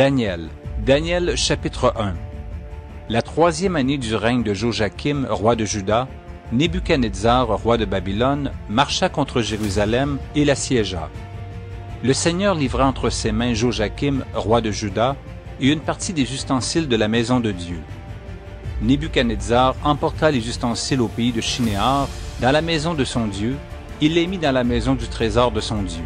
Daniel chapitre 1. La troisième année du règne de Joachim, roi de Juda, Nebuchadnezzar, roi de Babylone, marcha contre Jérusalem et l'assiégea. Le Seigneur livra entre ses mains Joachim, roi de Juda, et une partie des ustensiles de la maison de Dieu. Nebuchadnezzar emporta les ustensiles au pays de Shinéar, dans la maison de son Dieu, et les mit dans la maison du trésor de son Dieu.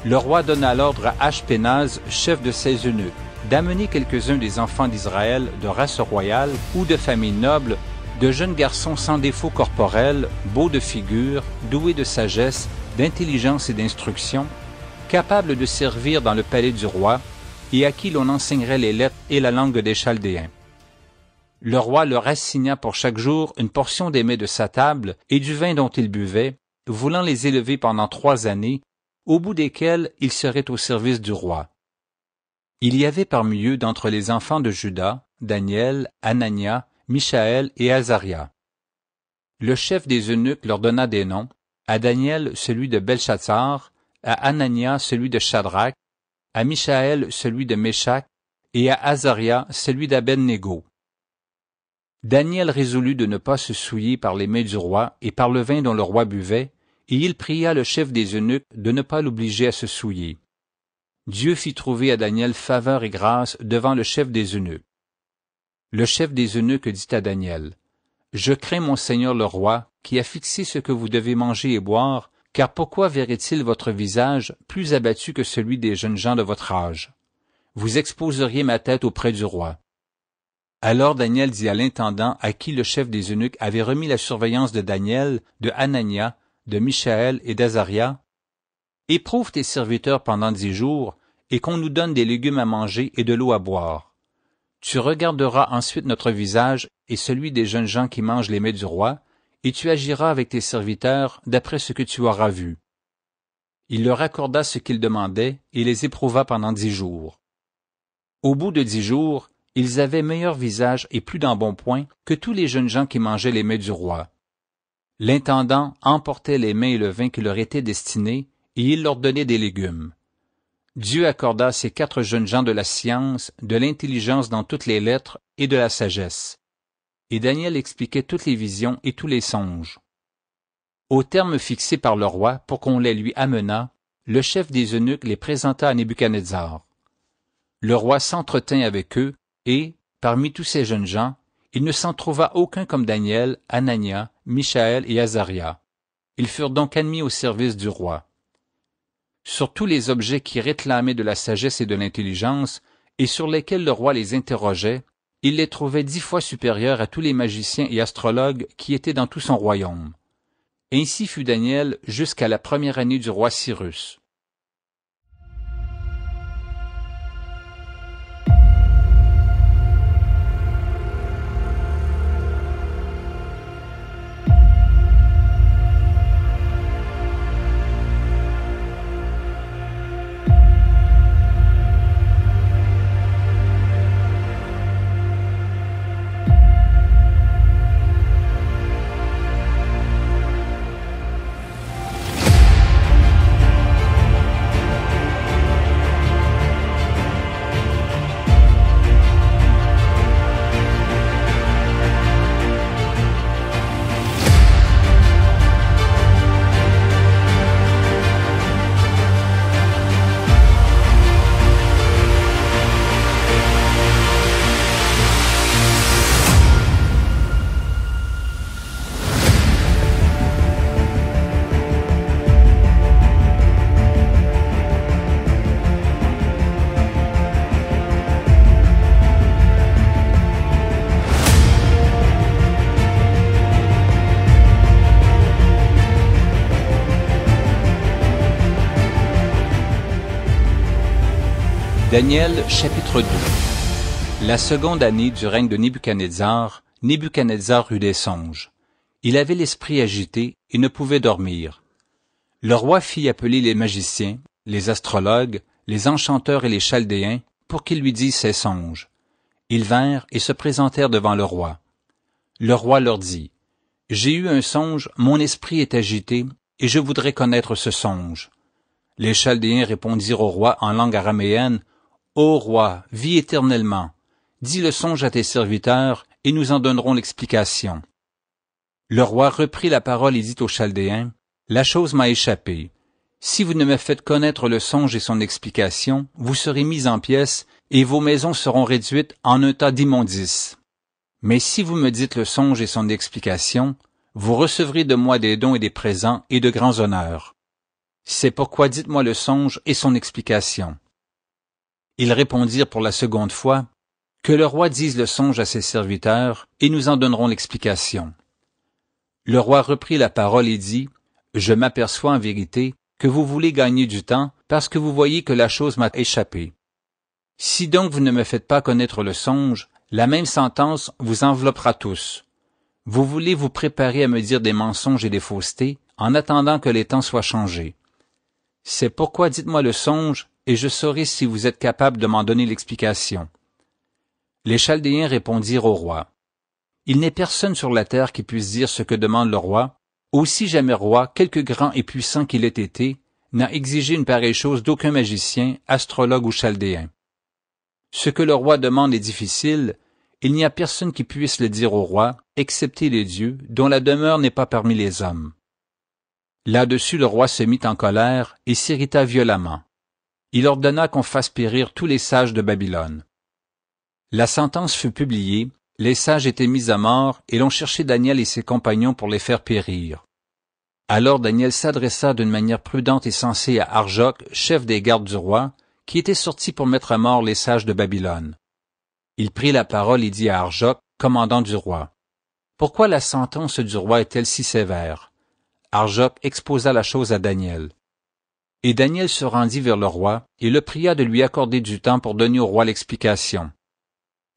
Le roi donna l'ordre à Ashpenaz, chef de ses eunuques, d'amener quelques-uns des enfants d'Israël de race royale ou de famille noble, de jeunes garçons sans défaut corporel, beaux de figure, doués de sagesse, d'intelligence et d'instruction, capables de servir dans le palais du roi, et à qui l'on enseignerait les lettres et la langue des Chaldéens. Le roi leur assigna pour chaque jour une portion des mets de sa table et du vin dont ils buvaient, voulant les élever pendant 3 années, au bout desquelles ils seraient au service du roi. Il y avait parmi eux d'entre les enfants de Juda, Daniel, Anania, Michaël et Azaria. Le chef des eunuques leur donna des noms, à Daniel celui de Belchatsar, à Anania celui de Shadrach, à Michaël celui de Méshach, et à Azaria celui d'Abed-Négo. Daniel résolut de ne pas se souiller par les mets du roi et par le vin dont le roi buvait, et il pria le chef des eunuques de ne pas l'obliger à se souiller. Dieu fit trouver à Daniel faveur et grâce devant le chef des eunuques. Le chef des eunuques dit à Daniel, « Je crains mon Seigneur le roi, qui a fixé ce que vous devez manger et boire, car pourquoi verrait-il votre visage plus abattu que celui des jeunes gens de votre âge? Vous exposeriez ma tête auprès du roi. » Alors Daniel dit à l'intendant à qui le chef des eunuques avait remis la surveillance de Daniel, de Anania, de Michaël et d'Azaria, « Éprouve tes serviteurs pendant 10 jours, et qu'on nous donne des légumes à manger et de l'eau à boire. Tu regarderas ensuite notre visage et celui des jeunes gens qui mangent les mets du roi, et tu agiras avec tes serviteurs d'après ce que tu auras vu. » Il leur accorda ce qu'ils demandaient et les éprouva pendant 10 jours. Au bout de 10 jours, ils avaient meilleur visage et plus d'embonpoint que tous les jeunes gens qui mangeaient les mets du roi. L'intendant emportait les mets et le vin qui leur étaient destinés, et il leur donnait des légumes. Dieu accorda à ces 4 jeunes gens de la science, de l'intelligence dans toutes les lettres et de la sagesse. Et Daniel expliquait toutes les visions et tous les songes. Au terme fixé par le roi pour qu'on les lui amenât, le chef des eunuques les présenta à Nebuchadnezzar. Le roi s'entretint avec eux, et, parmi tous ces jeunes gens, il ne s'en trouva aucun comme Daniel, Anania, Michaël et Azaria. Ils furent donc admis au service du roi. Sur tous les objets qui réclamaient de la sagesse et de l'intelligence, et sur lesquels le roi les interrogeait, il les trouvait 10 fois supérieurs à tous les magiciens et astrologues qui étaient dans tout son royaume. Ainsi fut Daniel jusqu'à la première année du roi Cyrus. Daniel chapitre 2. La seconde année du règne de Nebuchadnezzar, Nebuchadnezzar eut des songes. Il avait l'esprit agité et ne pouvait dormir. Le roi fit appeler les magiciens, les astrologues, les enchanteurs et les chaldéens pour qu'ils lui disent ses songes. Ils vinrent et se présentèrent devant le roi. Le roi leur dit, « J'ai eu un songe, mon esprit est agité, et je voudrais connaître ce songe. » Les Chaldéens répondirent au roi en langue araméenne, Ô roi, vis éternellement. Dis le songe à tes serviteurs, et nous en donnerons l'explication. Le roi reprit la parole et dit aux Chaldéens, « La chose m'a échappé. Si vous ne me faites connaître le songe et son explication, vous serez mis en pièces, et vos maisons seront réduites en un tas d'immondices. Mais si vous me dites le songe et son explication, vous recevrez de moi des dons et des présents et de grands honneurs. C'est pourquoi dites-moi le songe et son explication. » Ils répondirent pour la seconde fois, « Que le roi dise le songe à ses serviteurs, et nous en donnerons l'explication. » Le roi reprit la parole et dit, « Je m'aperçois en vérité que vous voulez gagner du temps parce que vous voyez que la chose m'a échappé. Si donc vous ne me faites pas connaître le songe, la même sentence vous enveloppera tous. Vous voulez vous préparer à me dire des mensonges et des faussetés en attendant que les temps soient changés. C'est pourquoi dites-moi le songe, et je saurai si vous êtes capable de m'en donner l'explication. » Les Chaldéens répondirent au roi, « Il n'est personne sur la terre qui puisse dire ce que demande le roi, aussi jamais roi, quelque grand et puissant qu'il ait été, n'a exigé une pareille chose d'aucun magicien, astrologue ou chaldéen. Ce que le roi demande est difficile, il n'y a personne qui puisse le dire au roi, excepté les dieux, dont la demeure n'est pas parmi les hommes. » Là-dessus le roi se mit en colère et s'irrita violemment. Il ordonna qu'on fasse périr tous les sages de Babylone. La sentence fut publiée, les sages étaient mis à mort et l'on cherchait Daniel et ses compagnons pour les faire périr. Alors Daniel s'adressa d'une manière prudente et sensée à Arjoc, chef des gardes du roi, qui était sorti pour mettre à mort les sages de Babylone. Il prit la parole et dit à Arjoc, commandant du roi, « Pourquoi la sentence du roi est-elle si sévère? » Arjoc exposa la chose à Daniel. Et Daniel se rendit vers le roi et le pria de lui accorder du temps pour donner au roi l'explication.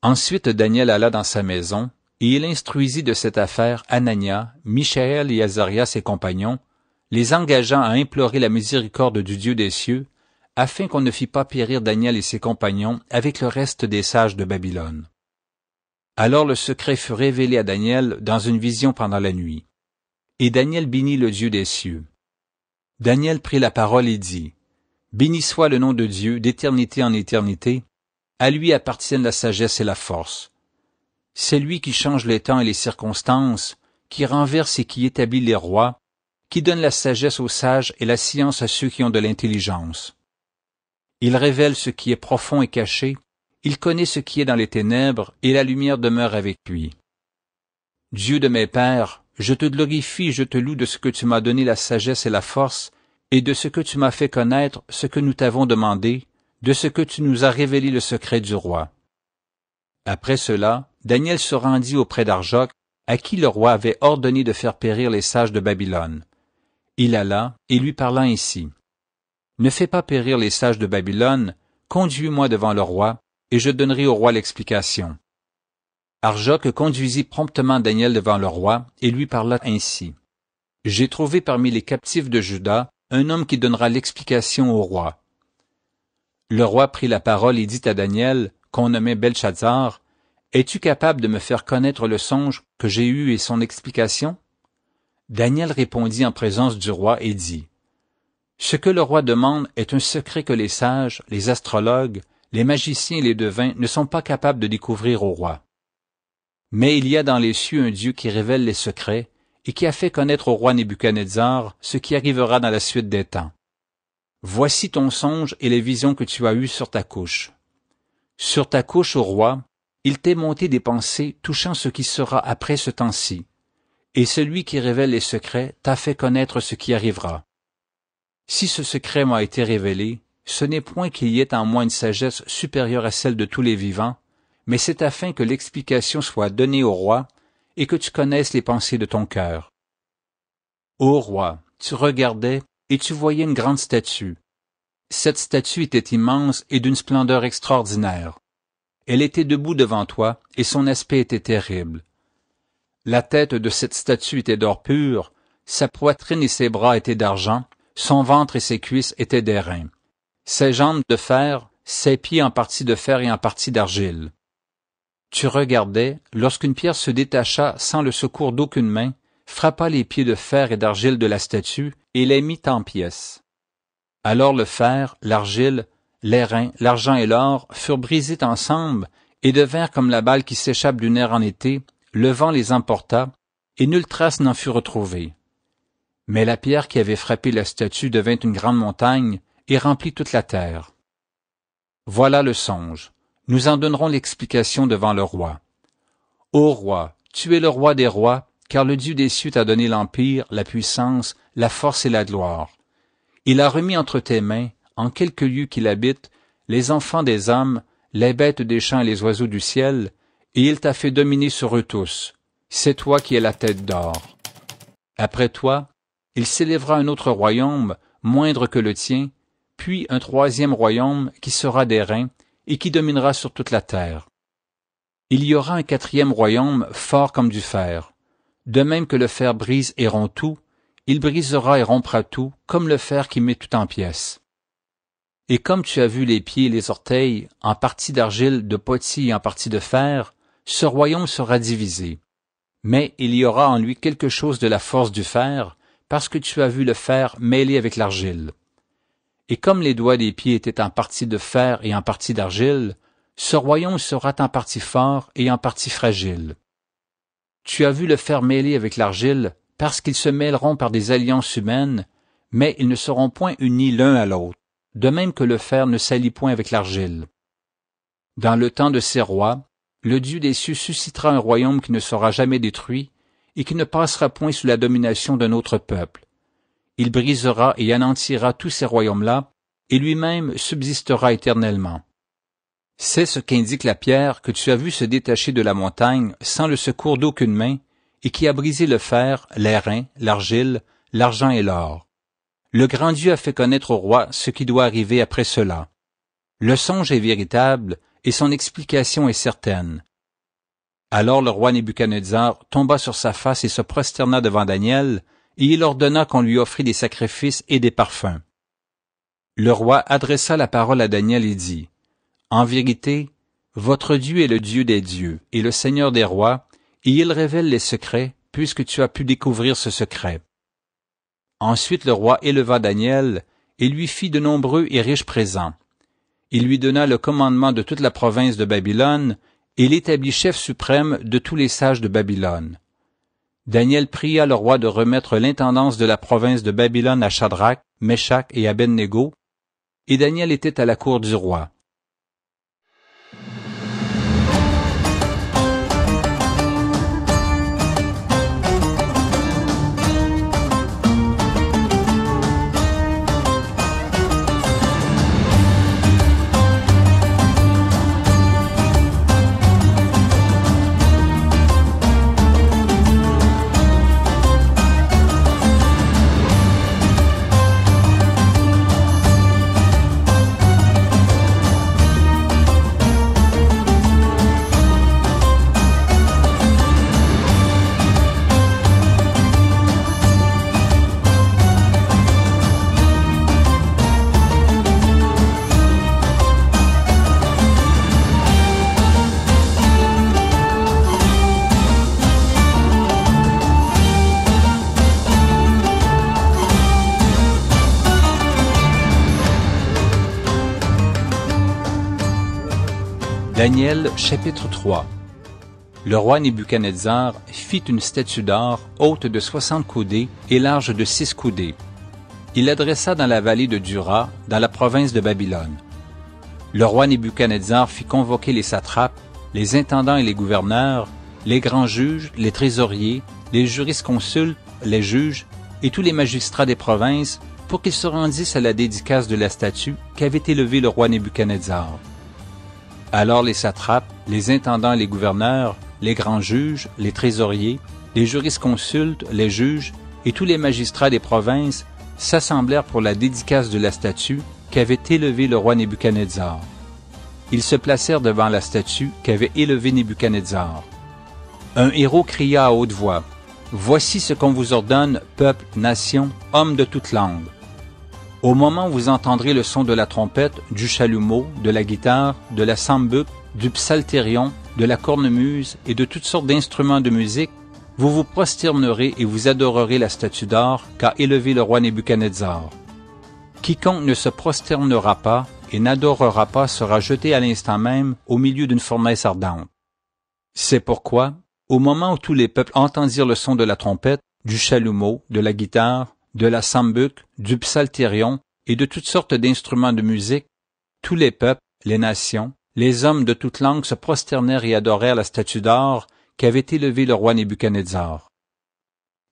Ensuite Daniel alla dans sa maison, et il instruisit de cette affaire Anania, Michaël et Azaria ses compagnons, les engageant à implorer la miséricorde du Dieu des cieux, afin qu'on ne fît pas périr Daniel et ses compagnons avec le reste des sages de Babylone. Alors le secret fut révélé à Daniel dans une vision pendant la nuit. Et Daniel bénit le Dieu des cieux. Daniel prit la parole et dit, « Béni soit le nom de Dieu d'éternité en éternité, à lui appartiennent la sagesse et la force. C'est lui qui change les temps et les circonstances, qui renverse et qui établit les rois, qui donne la sagesse aux sages et la science à ceux qui ont de l'intelligence. Il révèle ce qui est profond et caché, il connaît ce qui est dans les ténèbres, et la lumière demeure avec lui. Dieu de mes pères, je te glorifie et je te loue de ce que tu m'as donné la sagesse et la force, et de ce que tu m'as fait connaître ce que nous t'avons demandé, de ce que tu nous as révélé le secret du roi. » Après cela, Daniel se rendit auprès d'Arjoc, à qui le roi avait ordonné de faire périr les sages de Babylone. Il alla et lui parla ainsi. « Ne fais pas périr les sages de Babylone, conduis-moi devant le roi, et je donnerai au roi l'explication. » Arjoc conduisit promptement Daniel devant le roi et lui parla ainsi. « J'ai trouvé parmi les captifs de Juda un homme qui donnera l'explication au roi. » Le roi prit la parole et dit à Daniel, qu'on nommait Belchazzar, « Es-tu capable de me faire connaître le songe que j'ai eu et son explication? » Daniel répondit en présence du roi et dit, « Ce que le roi demande est un secret que les sages, les astrologues, les magiciens et les devins ne sont pas capables de découvrir au roi. Mais il y a dans les cieux un Dieu qui révèle les secrets et qui a fait connaître au roi Nebuchadnezzar ce qui arrivera dans la suite des temps. Voici ton songe et les visions que tu as eues sur ta couche. Sur ta couche, ô roi, il t'est monté des pensées touchant ce qui sera après ce temps-ci, et celui qui révèle les secrets t'a fait connaître ce qui arrivera. Si ce secret m'a été révélé, ce n'est point qu'il y ait en moi une sagesse supérieure à celle de tous les vivants, mais c'est afin que l'explication soit donnée au roi et que tu connaisses les pensées de ton cœur. Ô roi, tu regardais et tu voyais une grande statue. Cette statue était immense et d'une splendeur extraordinaire. Elle était debout devant toi, et son aspect était terrible. La tête de cette statue était d'or pur, sa poitrine et ses bras étaient d'argent, son ventre et ses cuisses étaient d'airain, ses jambes de fer, ses pieds en partie de fer et en partie d'argile. Tu regardais, lorsqu'une pierre se détacha sans le secours d'aucune main, frappa les pieds de fer et d'argile de la statue et les mit en pièces. Alors le fer, l'argile, l'airain, l'argent et l'or furent brisés ensemble et devinrent comme la balle qui s'échappe d'une aire en été, le vent les emporta, et nulle trace n'en fut retrouvée. Mais la pierre qui avait frappé la statue devint une grande montagne et remplit toute la terre. Voilà le songe. Nous en donnerons l'explication devant le roi. Ô roi, tu es le roi des rois, car le Dieu des cieux t'a donné l'empire, la puissance, la force et la gloire. Il a remis entre tes mains, en quelques lieux qu'il habite, les enfants des hommes, les bêtes des champs et les oiseaux du ciel, et il t'a fait dominer sur eux tous. C'est toi qui es la tête d'or. Après toi, il s'élèvera un autre royaume, moindre que le tien, puis un troisième royaume qui sera d'airain et qui dominera sur toute la terre. Il y aura un quatrième royaume fort comme du fer. De même que le fer brise et rompt tout, il brisera et rompra tout, comme le fer qui met tout en pièces. Et comme tu as vu les pieds et les orteils, en partie d'argile, de potier et en partie de fer, ce royaume sera divisé. Mais il y aura en lui quelque chose de la force du fer, parce que tu as vu le fer mêlé avec l'argile. Et comme les doigts des pieds étaient en partie de fer et en partie d'argile, ce royaume sera en partie fort et en partie fragile. Tu as vu le fer mêlé avec l'argile, parce qu'ils se mêleront par des alliances humaines, mais ils ne seront point unis l'un à l'autre, de même que le fer ne s'allie point avec l'argile. Dans le temps de ces rois, le Dieu des cieux suscitera un royaume qui ne sera jamais détruit, et qui ne passera point sous la domination d'un autre peuple. Il brisera et anéantira tous ces royaumes-là, et lui-même subsistera éternellement. C'est ce qu'indique la pierre que tu as vue se détacher de la montagne sans le secours d'aucune main, et qui a brisé le fer, l'airain, l'argile, l'argent et l'or. Le grand Dieu a fait connaître au roi ce qui doit arriver après cela. Le songe est véritable, et son explication est certaine. Alors le roi Nebuchadnezzar tomba sur sa face et se prosterna devant Daniel, et il ordonna qu'on lui offrit des sacrifices et des parfums. Le roi adressa la parole à Daniel et dit, « En vérité, votre Dieu est le Dieu des dieux et le Seigneur des rois, et il révèle les secrets, puisque tu as pu découvrir ce secret. » Ensuite le roi éleva Daniel et lui fit de nombreux et riches présents. Il lui donna le commandement de toute la province de Babylone, et l'établit chef suprême de tous les sages de Babylone. Daniel pria le roi de remettre l'intendance de la province de Babylone à Shadrach, Meshach et Abednego, et Daniel était à la cour du roi. Daniel, chapitre 3. Le roi Nebuchadnezzar fit une statue d'or haute de 60 coudées et large de 6 coudées. Il l'adressa dans la vallée de Dura, dans la province de Babylone. Le roi Nebuchadnezzar fit convoquer les satrapes, les intendants et les gouverneurs, les grands juges, les trésoriers, les jurisconsultes, les juges et tous les magistrats des provinces pour qu'ils se rendissent à la dédicace de la statue qu'avait élevée le roi Nebuchadnezzar. Alors les satrapes, les intendants et les gouverneurs, les grands juges, les trésoriers, les jurisconsultes, les juges et tous les magistrats des provinces s'assemblèrent pour la dédicace de la statue qu'avait élevée le roi Nebuchadnezzar. Ils se placèrent devant la statue qu'avait élevée Nebuchadnezzar. Un héros cria à haute voix, « Voici ce qu'on vous ordonne, peuple, nation, hommes de toute langue. Au moment où vous entendrez le son de la trompette, du chalumeau, de la guitare, de la sambuc, du psalterion, de la cornemuse et de toutes sortes d'instruments de musique, vous vous prosternerez et vous adorerez la statue d'or qu'a élevée le roi Nebuchadnezzar. Quiconque ne se prosternera pas et n'adorera pas sera jeté à l'instant même au milieu d'une fournaise ardente. C'est pourquoi, au moment où tous les peuples entendirent le son de la trompette, du chalumeau, de la guitare, de la sambuc, du psalterion et de toutes sortes d'instruments de musique, tous les peuples, les nations, les hommes de toute langue se prosternèrent et adorèrent la statue d'or qu'avait élevée le roi Nebuchadnezzar.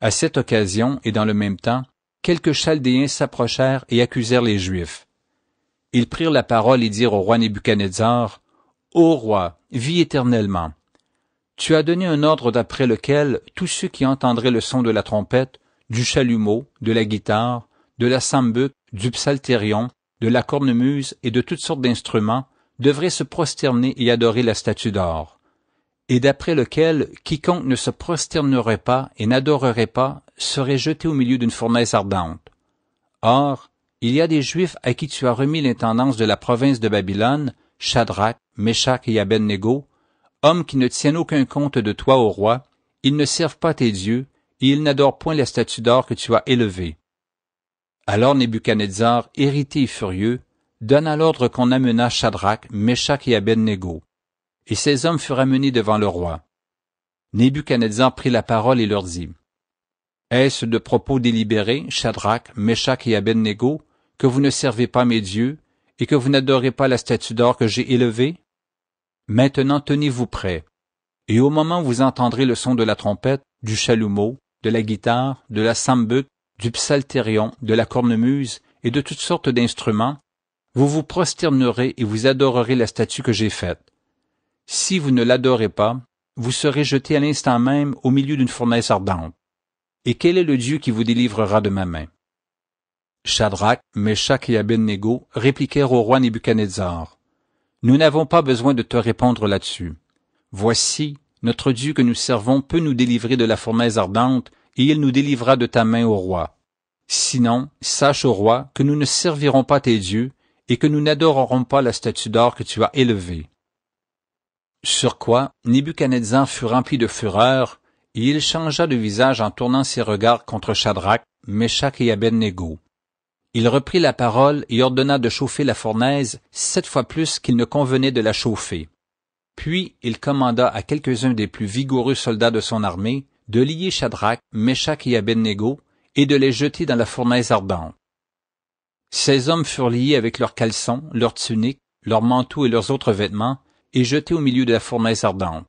À cette occasion, et dans le même temps, quelques Chaldéens s'approchèrent et accusèrent les Juifs. Ils prirent la parole et dirent au roi Nebuchadnezzar, « Ô roi, vis éternellement. Tu as donné un ordre d'après lequel tous ceux qui entendraient le son de la trompette, du chalumeau, de la guitare, de la sambuc, du psalterion, de la cornemuse et de toutes sortes d'instruments devraient se prosterner et adorer la statue d'or, et d'après lequel quiconque ne se prosternerait pas et n'adorerait pas serait jeté au milieu d'une fournaise ardente. Or, il y a des Juifs à qui tu as remis l'intendance de la province de Babylone, Shadrach, Meshach et Abednego, hommes qui ne tiennent aucun compte de toi, ô roi, ils ne servent pas tes dieux, et ils n'adorent point la statue d'or que tu as élevée. » Alors Nebuchadnezzar, irrité et furieux, donna l'ordre qu'on amenât Shadrach, Meshach et Abednego. Et ces hommes furent amenés devant le roi. Nebuchadnezzar prit la parole et leur dit, « Est-ce de propos délibérés, Shadrach, Meshach et Abednego, que vous ne servez pas mes dieux, et que vous n'adorez pas la statue d'or que j'ai élevée? Maintenant tenez-vous prêts, et au moment où vous entendrez le son de la trompette, du chalumeau, de la guitare, de la sambuc, du psalterion, de la cornemuse et de toutes sortes d'instruments, vous vous prosternerez et vous adorerez la statue que j'ai faite. Si vous ne l'adorez pas, vous serez jeté à l'instant même au milieu d'une fournaise ardente. Et quel est le Dieu qui vous délivrera de ma main? » Shadrach, Meshach et Abednego répliquèrent au roi Nebuchadnezzar, « Nous n'avons pas besoin de te répondre là-dessus. Voici, notre Dieu que nous servons peut nous délivrer de la fournaise ardente, et il nous délivrera de ta main, ô roi. Sinon, sache, ô roi, que nous ne servirons pas tes dieux, et que nous n'adorerons pas la statue d'or que tu as élevée. » Sur quoi, Nebuchadnezzar fut rempli de fureur, et il changea de visage en tournant ses regards contre Shadrach, Meshach et Abednego. Il reprit la parole et ordonna de chauffer la fournaise 7 fois plus qu'il ne convenait de la chauffer. Puis il commanda à quelques-uns des plus vigoureux soldats de son armée de lier Shadrach, Meshach et Abednego et de les jeter dans la fournaise ardente. Ces hommes furent liés avec leurs caleçons, leurs tuniques, leurs manteaux et leurs autres vêtements, et jetés au milieu de la fournaise ardente.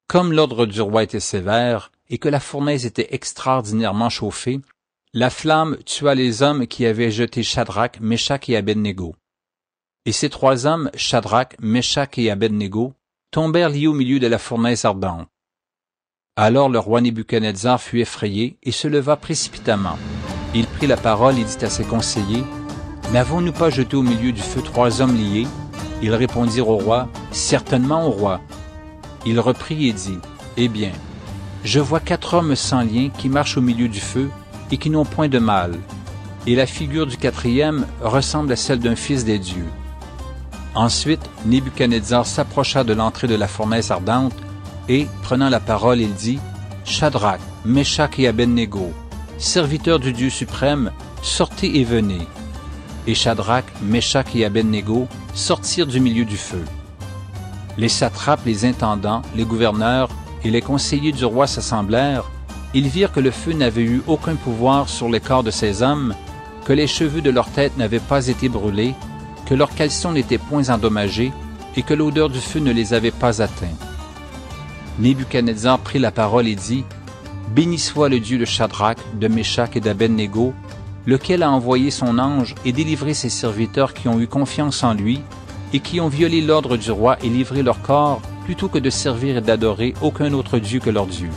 Comme l'ordre du roi était sévère, et que la fournaise était extraordinairement chauffée, la flamme tua les hommes qui avaient jeté Shadrach, Meshach et Abednego. Et ces 3 hommes, Shadrach, Meshach et Abednego, tombèrent liés au milieu de la fournaise ardente. Alors le roi Nebuchadnezzar fut effrayé et se leva précipitamment. Il prit la parole et dit à ses conseillers, « N'avons-nous pas jeté au milieu du feu 3 hommes liés? » Ils répondirent au roi, « Certainement, au roi. » Il reprit et dit, « Eh bien, je vois 4 hommes sans lien qui marchent au milieu du feu et qui n'ont point de mal, et la figure du 4e ressemble à celle d'un fils des dieux. » Ensuite, Nebuchadnezzar s'approcha de l'entrée de la fournaise ardente et, prenant la parole, il dit, « Shadrach, Meshach et Abednego, serviteurs du Dieu suprême, sortez et venez. » Et Shadrach, Meshach et Abednego sortirent du milieu du feu. Les satrapes, les intendants, les gouverneurs et les conseillers du roi s'assemblèrent. Ils virent que le feu n'avait eu aucun pouvoir sur les corps de ces hommes, que les cheveux de leur tête n'avaient pas été brûlés, que leurs caleçons n'étaient point endommagés et que l'odeur du feu ne les avait pas atteints. Nebuchadnezzar prit la parole et dit, « Béni soit le Dieu de Shadrach, de Meshach et d'Abednego, lequel a envoyé son ange et délivré ses serviteurs qui ont eu confiance en lui et qui ont violé l'ordre du roi et livré leur corps plutôt que de servir et d'adorer aucun autre Dieu que leur Dieu.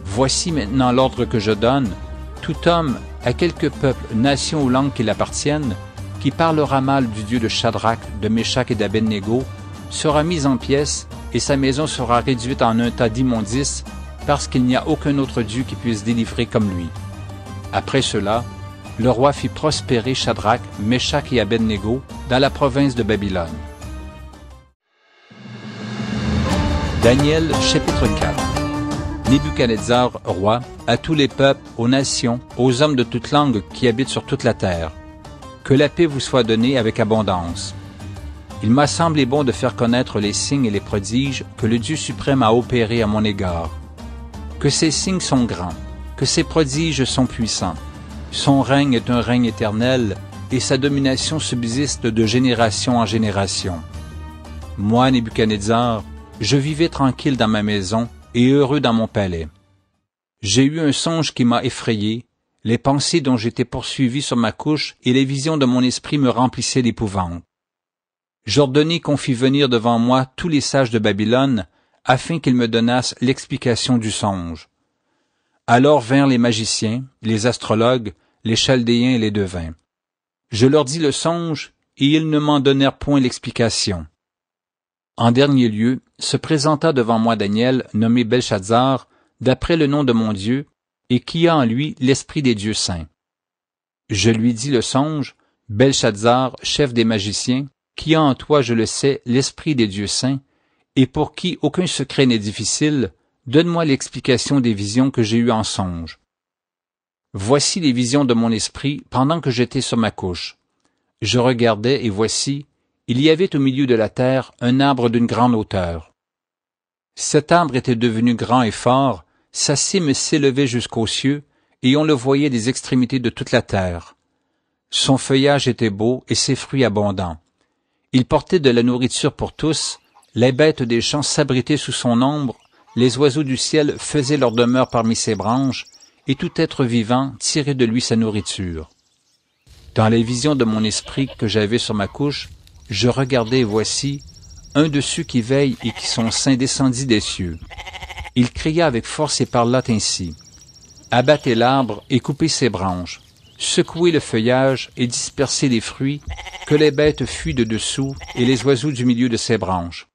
Voici maintenant l'ordre que je donne. Tout homme, à quelque peuple, nation ou langue qu'il appartienne, qui parlera mal du Dieu de Shadrach, de Meshach et d'Abednego, sera mis en pièces et sa maison sera réduite en un tas d'immondices parce qu'il n'y a aucun autre Dieu qui puisse délivrer comme lui. » Après cela, le roi fit prospérer Shadrach, Meshach et Abednego dans la province de Babylone. Daniel, chapitre 4. Nebuchadnezzar, roi, à tous les peuples, aux nations, aux hommes de toute langue qui habitent sur toute la terre. Que la paix vous soit donnée avec abondance. Il m'a semblé bon de faire connaître les signes et les prodiges que le Dieu suprême a opérés à mon égard. Que ces signes sont grands, que ces prodiges sont puissants. Son règne est un règne éternel, et sa domination subsiste de génération en génération. Moi, Nebuchadnezzar, je vivais tranquille dans ma maison et heureux dans mon palais. J'ai eu un songe qui m'a effrayé, les pensées dont j'étais poursuivi sur ma couche et les visions de mon esprit me remplissaient d'épouvante. J'ordonnai qu'on fît venir devant moi tous les sages de Babylone, afin qu'ils me donnassent l'explication du songe. Alors vinrent les magiciens, les astrologues, les chaldéens et les devins. Je leur dis le songe, et ils ne m'en donnèrent point l'explication. En dernier lieu, se présenta devant moi Daniel, nommé Belshazzar, d'après le nom de mon Dieu, et qui a en lui l'esprit des dieux saints. Je lui dis le songe, Belshazzar, chef des magiciens, qui a en toi, je le sais, l'esprit des dieux saints, et pour qui aucun secret n'est difficile, donne-moi l'explication des visions que j'ai eues en songe. Voici les visions de mon esprit pendant que j'étais sur ma couche. Je regardais, et voici, il y avait au milieu de la terre un arbre d'une grande hauteur. Cet arbre était devenu grand et fort, sa cime s'élevait jusqu'aux cieux, et on le voyait des extrémités de toute la terre. Son feuillage était beau et ses fruits abondants. Il portait de la nourriture pour tous, les bêtes des champs s'abritaient sous son ombre, les oiseaux du ciel faisaient leur demeure parmi ses branches, et tout être vivant tirait de lui sa nourriture. Dans les visions de mon esprit que j'avais sur ma couche, je regardais et voici, un de ceux qui veillent et qui sont saints descendit des cieux. Il cria avec force et parla ainsi. Abattez l'arbre et coupez ses branches, secouez le feuillage et dispersez les fruits, que les bêtes fuient de dessous et les oiseaux du milieu de ses branches.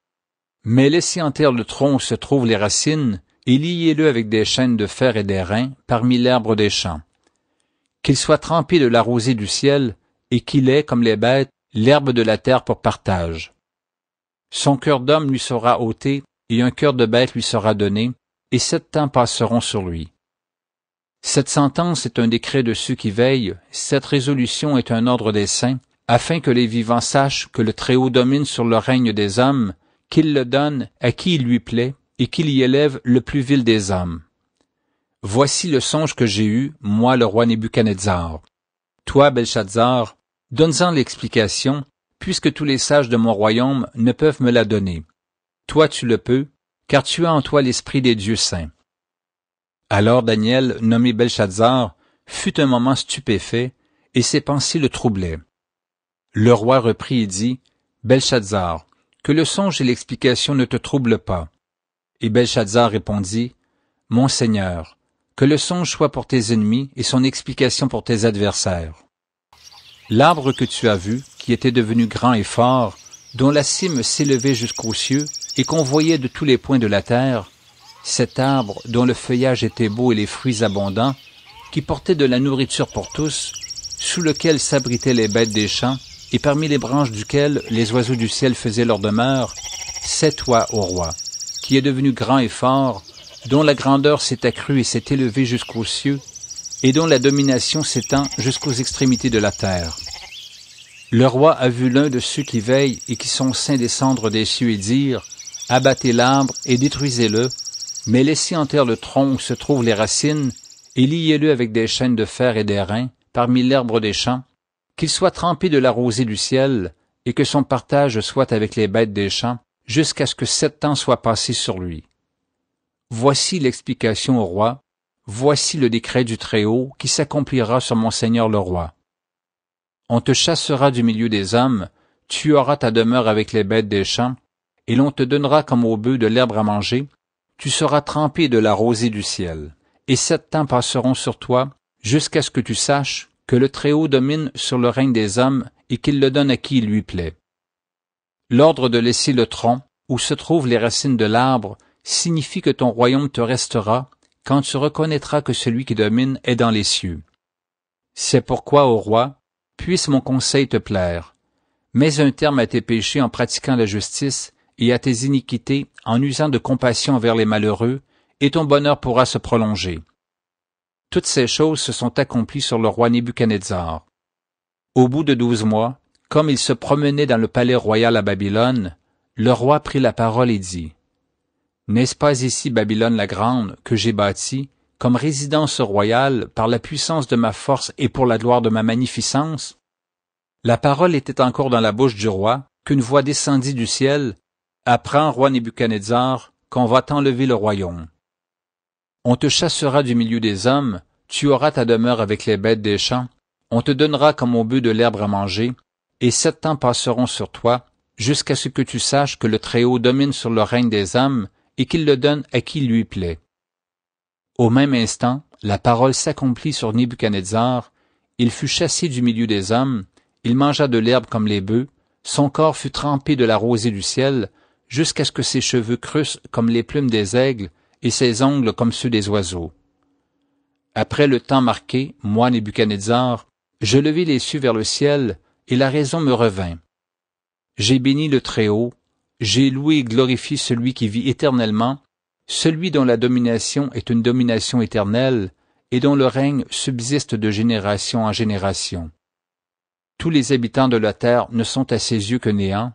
Mais laissez en terre le tronc où se trouvent les racines, et liez-le avec des chaînes de fer et des reins parmi l'herbe des champs. Qu'il soit trempé de la rosée du ciel, et qu'il ait, comme les bêtes, l'herbe de la terre pour partage. Son cœur d'homme lui sera ôté, et un cœur de bête lui sera donné, et 7 ans passeront sur lui. Cette sentence est un décret de ceux qui veillent, cette résolution est un ordre des saints, afin que les vivants sachent que le Très-Haut domine sur le règne des hommes, qu'il le donne à qui il lui plaît, et qu'il y élève le plus vil des hommes. Voici le songe que j'ai eu, moi le roi Nebuchadnezzar. Toi, Belshazzar, donne-en l'explication, puisque tous les sages de mon royaume ne peuvent me la donner. Toi tu le peux, car tu as en toi l'esprit des dieux saints. Alors Daniel, nommé Belshazzar, fut un moment stupéfait, et ses pensées le troublaient. Le roi reprit et dit, Belshazzar, que le songe et l'explication ne te troublent pas. Et Belshazzar répondit, Mon Seigneur, que le songe soit pour tes ennemis et son explication pour tes adversaires. L'arbre que tu as vu, qui était devenu grand et fort, dont la cime s'élevait jusqu'aux cieux et qu'on voyait de tous les points de la terre, cet arbre dont le feuillage était beau et les fruits abondants, qui portait de la nourriture pour tous, sous lequel s'abritaient les bêtes des champs, et parmi les branches duquel les oiseaux du ciel faisaient leur demeure, c'est toi, ô roi, qui est devenu grand et fort, dont la grandeur s'est accrue et s'est élevée jusqu'aux cieux, et dont la domination s'étend jusqu'aux extrémités de la terre. Le roi a vu l'un de ceux qui veillent et qui sont saints descendre des cieux et dire, abattez l'arbre et détruisez-le, mais laissez en terre le tronc où se trouvent les racines, et liez-le avec des chaînes de fer et des reins, parmi l'herbe des champs, qu'il soit trempé de la rosée du ciel, et que son partage soit avec les bêtes des champs, jusqu'à ce que 7 ans soient passés sur lui. Voici l'explication au roi, voici le décret du Très-Haut qui s'accomplira sur mon seigneur le roi. On te chassera du milieu des hommes, tu auras ta demeure avec les bêtes des champs, et l'on te donnera comme au bœuf de l'herbe à manger, tu seras trempé de la rosée du ciel, et 7 ans passeront sur toi, jusqu'à ce que tu saches que le Très-Haut domine sur le règne des hommes et qu'il le donne à qui il lui plaît. L'ordre de laisser le tronc, où se trouvent les racines de l'arbre, signifie que ton royaume te restera quand tu reconnaîtras que celui qui domine est dans les cieux. C'est pourquoi, ô roi, puisse mon conseil te plaire. Mets un terme à tes péchés en pratiquant la justice et à tes iniquités en usant de compassion envers les malheureux, et ton bonheur pourra se prolonger. Toutes ces choses se sont accomplies sur le roi Nebuchadnezzar. Au bout de 12 mois, comme il se promenait dans le palais royal à Babylone, le roi prit la parole et dit, « N'est-ce pas ici Babylone la grande que j'ai bâtie, comme résidence royale par la puissance de ma force et pour la gloire de ma magnificence? » La parole était encore dans la bouche du roi, qu'une voix descendit du ciel, « Apprends, roi Nebuchadnezzar, qu'on va t'enlever le royaume. On te chassera du milieu des hommes, tu auras ta demeure avec les bêtes des champs, on te donnera comme au bœuf de l'herbe à manger, et 7 ans passeront sur toi, jusqu'à ce que tu saches que le Très-Haut domine sur le règne des hommes, et qu'il le donne à qui lui plaît. » Au même instant, la parole s'accomplit sur Nebuchadnezzar, il fut chassé du milieu des hommes, il mangea de l'herbe comme les bœufs, son corps fut trempé de la rosée du ciel, jusqu'à ce que ses cheveux crussent comme les plumes des aigles, et ses ongles comme ceux des oiseaux. Après le temps marqué, moi, Nebuchadnezzar, je levai les cieux vers le ciel, et la raison me revint. J'ai béni le Très-Haut, j'ai loué et glorifié celui qui vit éternellement, celui dont la domination est une domination éternelle, et dont le règne subsiste de génération en génération. Tous les habitants de la terre ne sont à ses yeux que néant.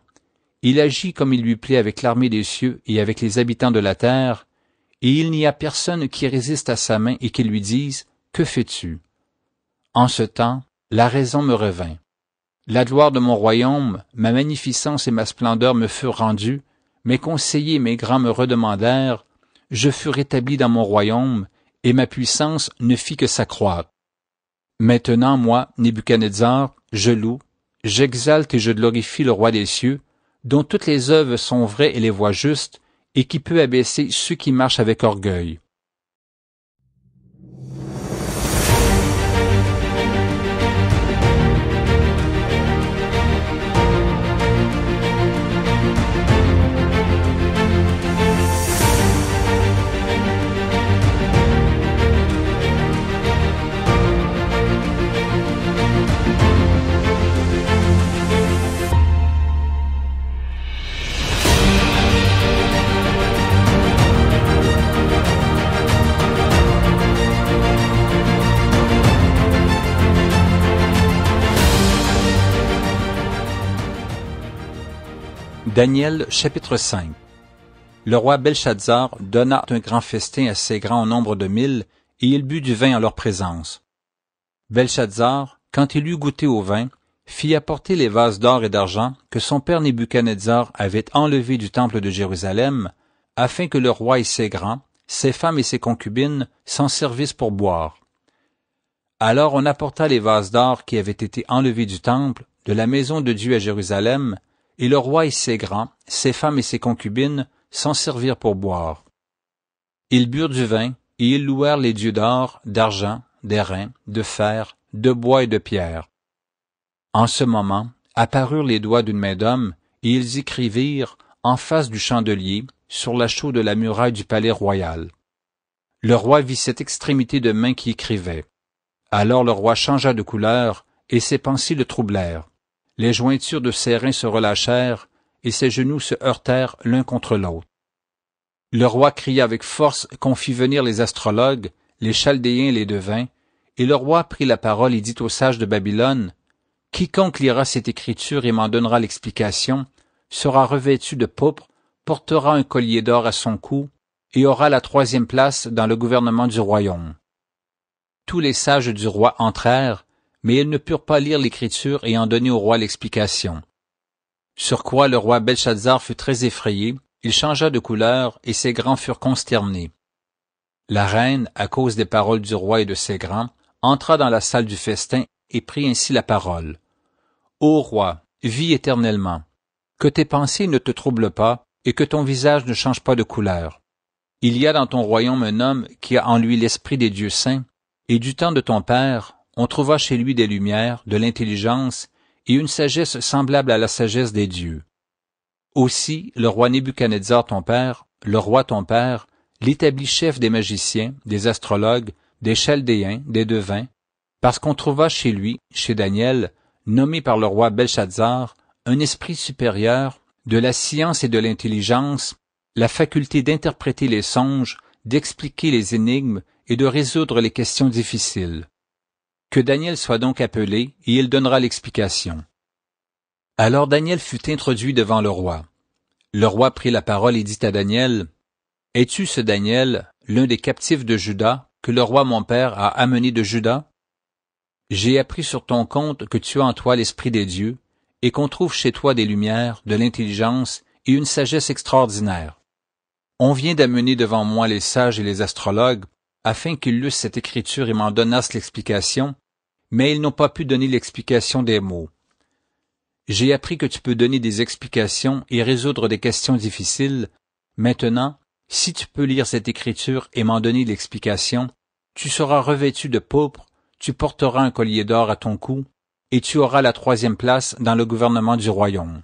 Il agit comme il lui plaît avec l'armée des cieux et avec les habitants de la terre, et il n'y a personne qui résiste à sa main et qui lui dise « Que fais-tu » En ce temps, la raison me revint. La gloire de mon royaume, ma magnificence et ma splendeur me furent rendues, mes conseillers et mes grands me redemandèrent, je fus rétabli dans mon royaume, et ma puissance ne fit que s'accroître. Maintenant, moi, Nebuchadnezzar, je loue, j'exalte et je glorifie le roi des cieux, dont toutes les œuvres sont vraies et les voies justes, et qui peut abaisser ceux qui marchent avec orgueil. Daniel, chapitre 5. Le roi Belshazzar donna un grand festin à ses grands au nombre de 1000, et il but du vin en leur présence. Belshazzar, quand il eut goûté au vin, fit apporter les vases d'or et d'argent que son père Nebuchadnezzar avait enlevés du temple de Jérusalem, afin que le roi et ses grands, ses femmes et ses concubines s'en servissent pour boire. Alors on apporta les vases d'or qui avaient été enlevés du temple, de la maison de Dieu à Jérusalem, et le roi et ses grands, ses femmes et ses concubines s'en servirent pour boire. Ils burent du vin, et ils louèrent les dieux d'or, d'argent, d'airain, de fer, de bois et de pierre. En ce moment, apparurent les doigts d'une main d'homme, et ils écrivirent, en face du chandelier, sur la chaux de la muraille du palais royal. Le roi vit cette extrémité de main qui écrivait. Alors le roi changea de couleur, et ses pensées le troublèrent. Les jointures de ses reins se relâchèrent, et ses genoux se heurtèrent l'un contre l'autre. Le roi cria avec force qu'on fit venir les astrologues, les chaldéens et les devins, et le roi prit la parole et dit aux sages de Babylone, « Quiconque lira cette écriture et m'en donnera l'explication, sera revêtu de pourpre, portera un collier d'or à son cou, et aura la 3e place dans le gouvernement du royaume. » Tous les sages du roi entrèrent, mais ils ne purent pas lire l'écriture et en donner au roi l'explication. Sur quoi le roi Belshazzar fut très effrayé, il changea de couleur, et ses grands furent consternés. La reine, à cause des paroles du roi et de ses grands, entra dans la salle du festin et prit ainsi la parole. « Ô roi, vis éternellement, que tes pensées ne te troublent pas, et que ton visage ne change pas de couleur. Il y a dans ton royaume un homme qui a en lui l'esprit des dieux saints, et du temps de ton père, on trouva chez lui des lumières, de l'intelligence, et une sagesse semblable à la sagesse des dieux. Aussi, le roi Nebuchadnezzar ton père, le roi ton père, l'établit chef des magiciens, des astrologues, des chaldéens, des devins, parce qu'on trouva chez lui, chez Daniel, nommé par le roi Belshazzar, un esprit supérieur, de la science et de l'intelligence, la faculté d'interpréter les songes, d'expliquer les énigmes et de résoudre les questions difficiles. Que Daniel soit donc appelé, et il donnera l'explication. » Alors Daniel fut introduit devant le roi. Le roi prit la parole et dit à Daniel, « Es-tu ce Daniel, l'un des captifs de Juda, que le roi mon père a amené de Juda? J'ai appris sur ton compte que tu as en toi l'esprit des dieux, et qu'on trouve chez toi des lumières, de l'intelligence et une sagesse extraordinaire. On vient d'amener devant moi les sages et les astrologues, afin qu'ils lussent cette écriture et m'en donnassent l'explication, mais ils n'ont pas pu donner l'explication des mots. J'ai appris que tu peux donner des explications et résoudre des questions difficiles. Maintenant, si tu peux lire cette écriture et m'en donner l'explication, tu seras revêtu de pourpre, tu porteras un collier d'or à ton cou, et tu auras la 3e place dans le gouvernement du royaume. »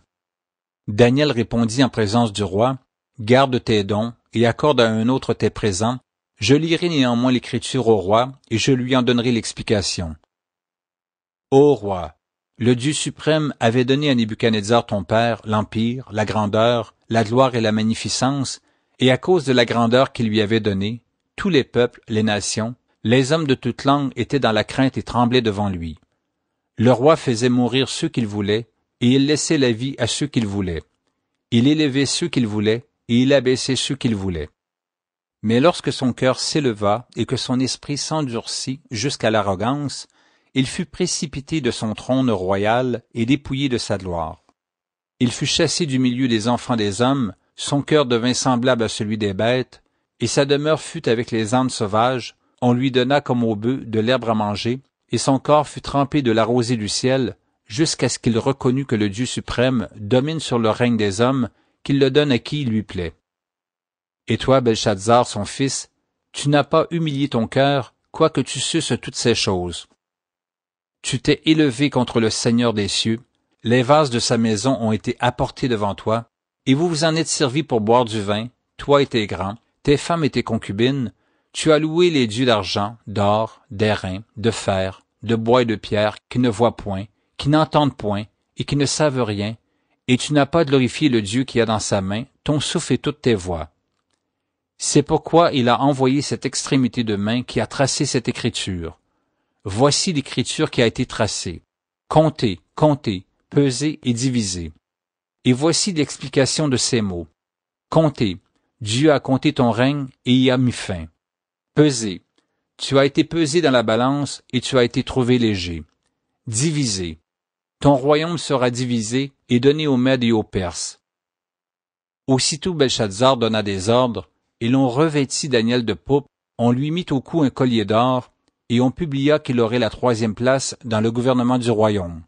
Daniel répondit en présence du roi, « Garde tes dons, et accorde à un autre tes présents. Je lirai néanmoins l'écriture au roi, et je lui en donnerai l'explication. » Ô roi, le Dieu suprême avait donné à Nebuchadnezzar ton père l'empire, la grandeur, la gloire et la magnificence, et à cause de la grandeur qu'il lui avait donnée, tous les peuples, les nations, les hommes de toute langue étaient dans la crainte et tremblaient devant lui. Le roi faisait mourir ceux qu'il voulait, et il laissait la vie à ceux qu'il voulait. Il élevait ceux qu'il voulait, et il abaissait ceux qu'il voulait. Mais lorsque son cœur s'éleva et que son esprit s'endurcit jusqu'à l'arrogance, il fut précipité de son trône royal et dépouillé de sa gloire. Il fut chassé du milieu des enfants des hommes, son cœur devint semblable à celui des bêtes, et sa demeure fut avec les ânes sauvages, on lui donna comme aux bœufs de l'herbe à manger, et son corps fut trempé de la rosée du ciel, jusqu'à ce qu'il reconnût que le Dieu suprême domine sur le règne des hommes, qu'il le donne à qui il lui plaît. Et toi, Belshazzar, son fils, tu n'as pas humilié ton cœur, quoique tu susses toutes ces choses. Tu t'es élevé contre le Seigneur des cieux, les vases de sa maison ont été apportés devant toi, et vous vous en êtes servis pour boire du vin, toi et tes grands, tes femmes et tes concubines. Tu as loué les dieux d'argent, d'or, d'airain, de fer, de bois et de pierre, qui ne voient point, qui n'entendent point, et qui ne savent rien, et tu n'as pas glorifié le Dieu qui a dans sa main ton souffle et toutes tes voies. C'est pourquoi il a envoyé cette extrémité de main qui a tracé cette écriture. Voici l'écriture qui a été tracée. Comptez, comptez, pesez et divisez. Et voici l'explication de ces mots. Comptez, Dieu a compté ton règne et y a mis fin. Pesez, tu as été pesé dans la balance et tu as été trouvé léger. Divisez, ton royaume sera divisé et donné aux Mèdes et aux Perses. Aussitôt Belshazzar donna des ordres, et l'on revêtit Daniel de pourpre, on lui mit au cou un collier d'or, et on publia qu'il aurait la 3e place dans le gouvernement du royaume.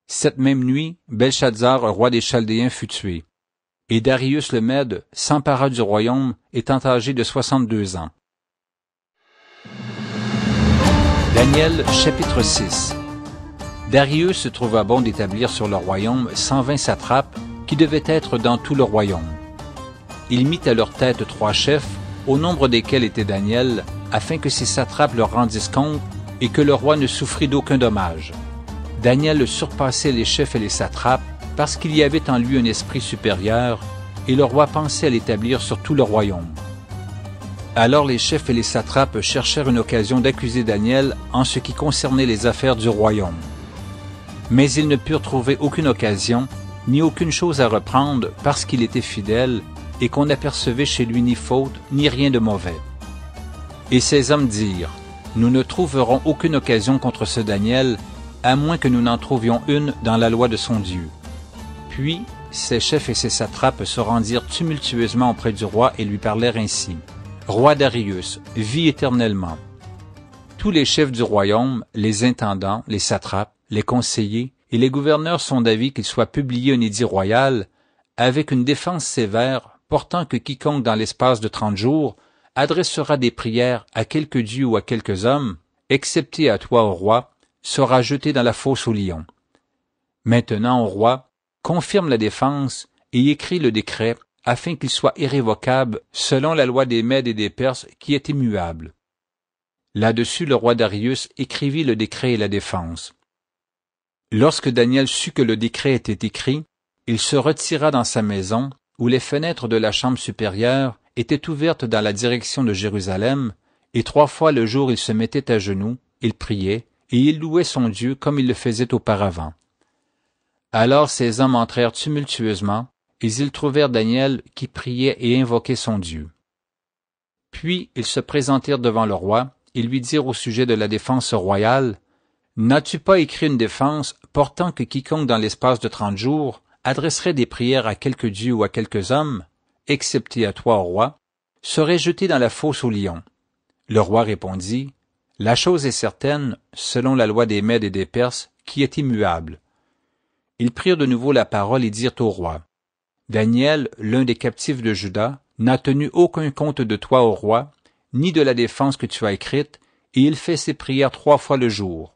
Cette même nuit, Belshazzar, roi des Chaldéens, fut tué, et Darius le Mède s'empara du royaume, étant âgé de 62 ans. Daniel, chapitre 6. Darius trouva bon d'établir sur le royaume 120 satrapes qui devaient être dans tout le royaume. Il mit à leur tête 3 chefs, au nombre desquels était Daniel, afin que ces satrapes leur rendissent compte et que le roi ne souffrit d'aucun dommage. Daniel surpassait les chefs et les satrapes parce qu'il y avait en lui un esprit supérieur, et le roi pensait à l'établir sur tout le royaume. Alors les chefs et les satrapes cherchèrent une occasion d'accuser Daniel en ce qui concernait les affaires du royaume. Mais ils ne purent trouver aucune occasion, ni aucune chose à reprendre parce qu'il était fidèle et qu'on n'apercevait chez lui ni faute, ni rien de mauvais. Et ces hommes dirent, « Nous ne trouverons aucune occasion contre ce Daniel, à moins que nous n'en trouvions une dans la loi de son Dieu. » Puis ses chefs et ses satrapes se rendirent tumultueusement auprès du roi et lui parlèrent ainsi, « Roi Darius, vis éternellement. » Tous les chefs du royaume, les intendants, les satrapes, les conseillers et les gouverneurs sont d'avis qu'il soit publié un édit royal avec une défense sévère portant que quiconque dans l'espace de 30 jours adressera des prières à quelque dieu ou à quelques hommes, excepté à toi, ô roi, sera jeté dans la fosse aux lions. Maintenant, ô roi, confirme la défense et écris le décret afin qu'il soit irrévocable selon la loi des Mèdes et des Perses qui est immuable. Là-dessus, le roi Darius écrivit le décret et la défense. Lorsque Daniel sut que le décret était écrit, il se retira dans sa maison, où les fenêtres de la chambre supérieure étaient ouvertes dans la direction de Jérusalem, et 3 fois le jour il se mettait à genoux, il priait, et il louait son Dieu comme il le faisait auparavant. Alors ces hommes entrèrent tumultueusement, et ils trouvèrent Daniel qui priait et invoquait son Dieu. Puis ils se présentèrent devant le roi et lui dirent au sujet de la défense royale, « N'as-tu pas écrit une défense portant que quiconque dans l'espace de 30 jours adresserait des prières à quelque dieu ou à quelques hommes, excepté à toi, ô roi, serait jeté dans la fosse aux lions? » Le roi répondit, « La chose est certaine, selon la loi des Mèdes et des Perses, qui est immuable. » Ils prirent de nouveau la parole et dirent au roi, « Daniel, l'un des captifs de Juda, n'a tenu aucun compte de toi, ô roi, ni de la défense que tu as écrite, et il fait ses prières 3 fois le jour. »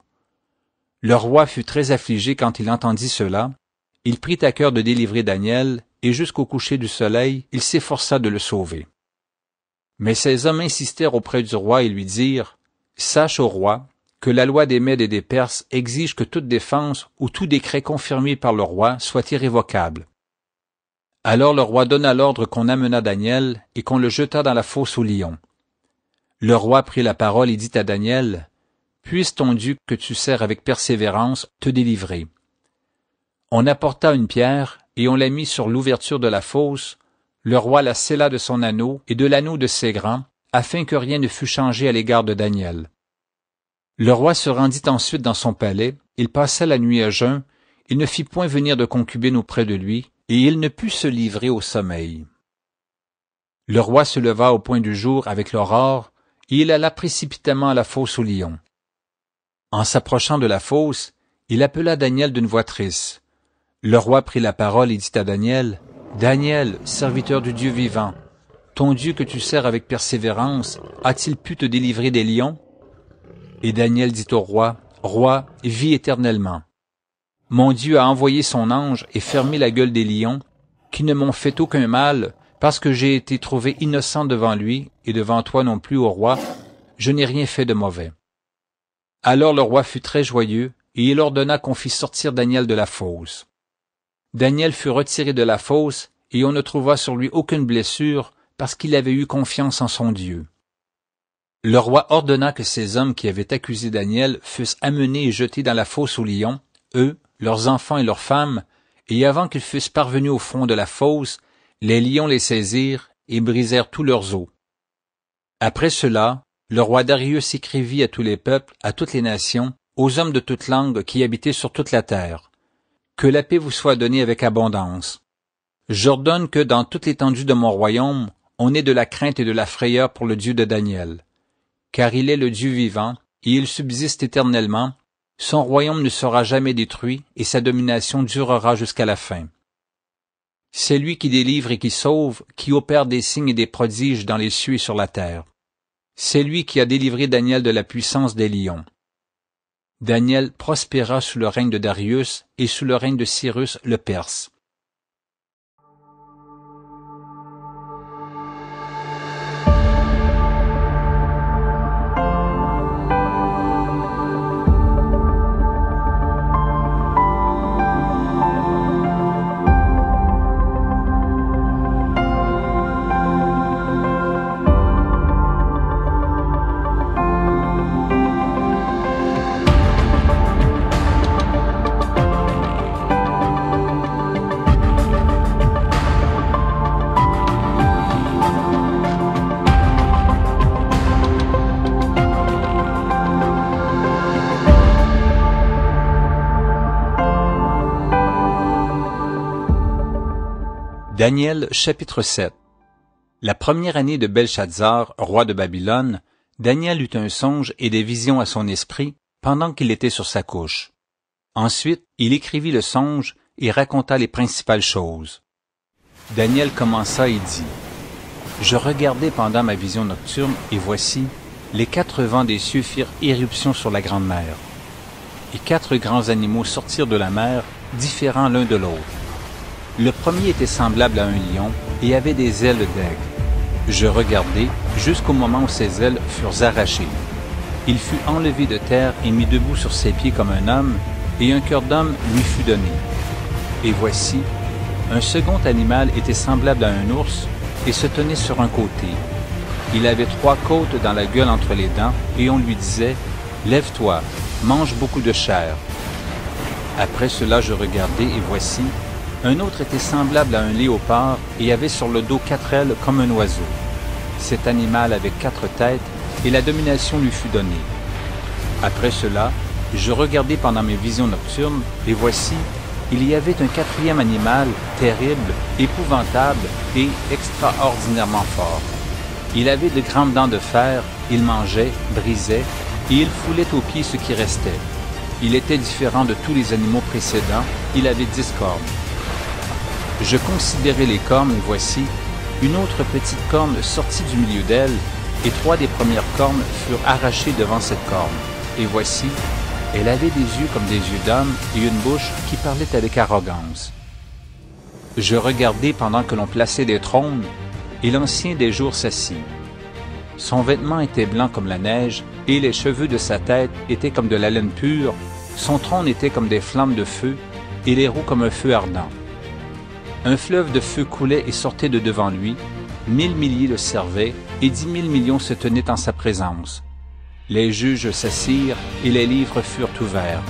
Le roi fut très affligé quand il entendit cela. Il prit à cœur de délivrer Daniel, et jusqu'au coucher du soleil, il s'efforça de le sauver. Mais ces hommes insistèrent auprès du roi et lui dirent, « Sache, ô roi, que la loi des Mèdes et des Perses exige que toute défense ou tout décret confirmé par le roi soit irrévocable. » Alors le roi donna l'ordre qu'on amenât Daniel et qu'on le jetât dans la fosse aux lions. Le roi prit la parole et dit à Daniel, « Puisse ton Dieu que tu sers avec persévérance te délivrer. » On apporta une pierre et on la mit sur l'ouverture de la fosse. Le roi la scella de son anneau et de l'anneau de ses grands, afin que rien ne fût changé à l'égard de Daniel. Le roi se rendit ensuite dans son palais, il passa la nuit à jeun, il ne fit point venir de concubine auprès de lui, et il ne put se livrer au sommeil. Le roi se leva au point du jour avec l'aurore, et il alla précipitamment à la fosse aux lions. En s'approchant de la fosse, il appela Daniel d'une voix triste. Le roi prit la parole et dit à Daniel, « Daniel, serviteur du Dieu vivant, ton Dieu que tu sers avec persévérance, a-t-il pu te délivrer des lions? » Et Daniel dit au roi, « Roi, vis éternellement. Mon Dieu a envoyé son ange et fermé la gueule des lions, qui ne m'ont fait aucun mal, parce que j'ai été trouvé innocent devant lui, et devant toi non plus, ô roi, je n'ai rien fait de mauvais. » Alors le roi fut très joyeux, et il ordonna qu'on fît sortir Daniel de la fosse. Daniel fut retiré de la fosse, et on ne trouva sur lui aucune blessure, parce qu'il avait eu confiance en son Dieu. Le roi ordonna que ces hommes qui avaient accusé Daniel fussent amenés et jetés dans la fosse aux lions, eux, leurs enfants et leurs femmes, et avant qu'ils fussent parvenus au fond de la fosse, les lions les saisirent et brisèrent tous leurs os. Après cela, le roi Darius écrivit à tous les peuples, à toutes les nations, aux hommes de toute langue qui habitaient sur toute la terre. Que la paix vous soit donnée avec abondance. J'ordonne que dans toute l'étendue de mon royaume, on ait de la crainte et de la frayeur pour le Dieu de Daniel. Car il est le Dieu vivant, et il subsiste éternellement, son royaume ne sera jamais détruit, et sa domination durera jusqu'à la fin. C'est lui qui délivre et qui sauve, qui opère des signes et des prodiges dans les cieux et sur la terre. C'est lui qui a délivré Daniel de la puissance des lions. Daniel prospéra sous le règne de Darius et sous le règne de Cyrus le Perse. Daniel chapitre 7. La première année de Belshazzar, roi de Babylone, Daniel eut un songe et des visions à son esprit pendant qu'il était sur sa couche. Ensuite, il écrivit le songe et raconta les principales choses. Daniel commença et dit, « Je regardai pendant ma vision nocturne, et voici, les 4 vents des cieux firent éruption sur la grande mer. Et 4 grands animaux sortirent de la mer, différents l'un de l'autre. Le premier était semblable à un lion et avait des ailes d'aigle. Je regardai jusqu'au moment où ses ailes furent arrachées. Il fut enlevé de terre et mis debout sur ses pieds comme un homme, et un cœur d'homme lui fut donné. Et voici, un second animal était semblable à un ours et se tenait sur un côté. Il avait 3 côtes dans la gueule entre les dents, et on lui disait, « Lève-toi, mange beaucoup de chair. Après cela, je regardai, et voici, un autre était semblable à un léopard et avait sur le dos 4 ailes comme un oiseau. Cet animal avait 4 têtes, et la domination lui fut donnée. Après cela, je regardai pendant mes visions nocturnes, et voici, il y avait un 4e animal, terrible, épouvantable et extraordinairement fort. Il avait de grandes dents de fer, il mangeait, brisait, et il foulait aux pieds ce qui restait. Il était différent de tous les animaux précédents, il avait 10 cornes. Je considérai les cornes, et voici, une autre petite corne sortit du milieu d'elle, et 3 des premières cornes furent arrachées devant cette corne. Et voici, elle avait des yeux comme des yeux d'homme et une bouche qui parlait avec arrogance. Je regardai pendant que l'on plaçait des trônes, et l'ancien des jours s'assit. Son vêtement était blanc comme la neige, et les cheveux de sa tête étaient comme de la laine pure, son trône était comme des flammes de feu, et les roues comme un feu ardent. Un fleuve de feu coulait et sortait de devant lui, 1000 milliers le servaient, et 10 000 millions se tenaient en sa présence. Les juges s'assirent, et les livres furent ouverts.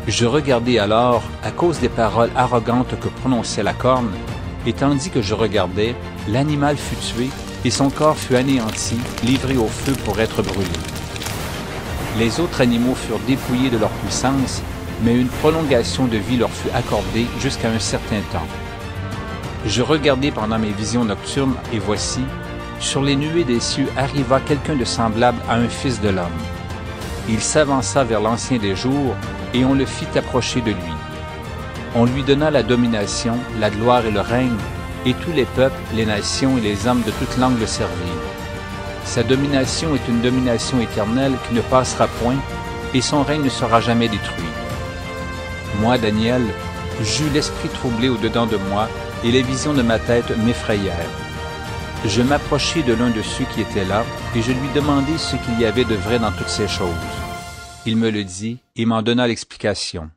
Je regardai alors, à cause des paroles arrogantes que prononçait la corne, et tandis que je regardais, l'animal fut tué, et son corps fut anéanti, livré au feu pour être brûlé. Les autres animaux furent dépouillés de leur puissance, mais une prolongation de vie leur fut accordée jusqu'à un certain temps. Je regardai pendant mes visions nocturnes, et voici, sur les nuées des cieux arriva quelqu'un de semblable à un fils de l'homme. Il s'avança vers l'Ancien des jours, et on le fit approcher de lui. On lui donna la domination, la gloire et le règne, et tous les peuples, les nations et les hommes de toute langue le servirent. Sa domination est une domination éternelle qui ne passera point, et son règne ne sera jamais détruit. Moi, Daniel, j'eus l'esprit troublé au-dedans de moi, et les visions de ma tête m'effrayèrent. Je m'approchai de l'un de ceux qui étaient là, et je lui demandai ce qu'il y avait de vrai dans toutes ces choses. Il me le dit, et m'en donna l'explication.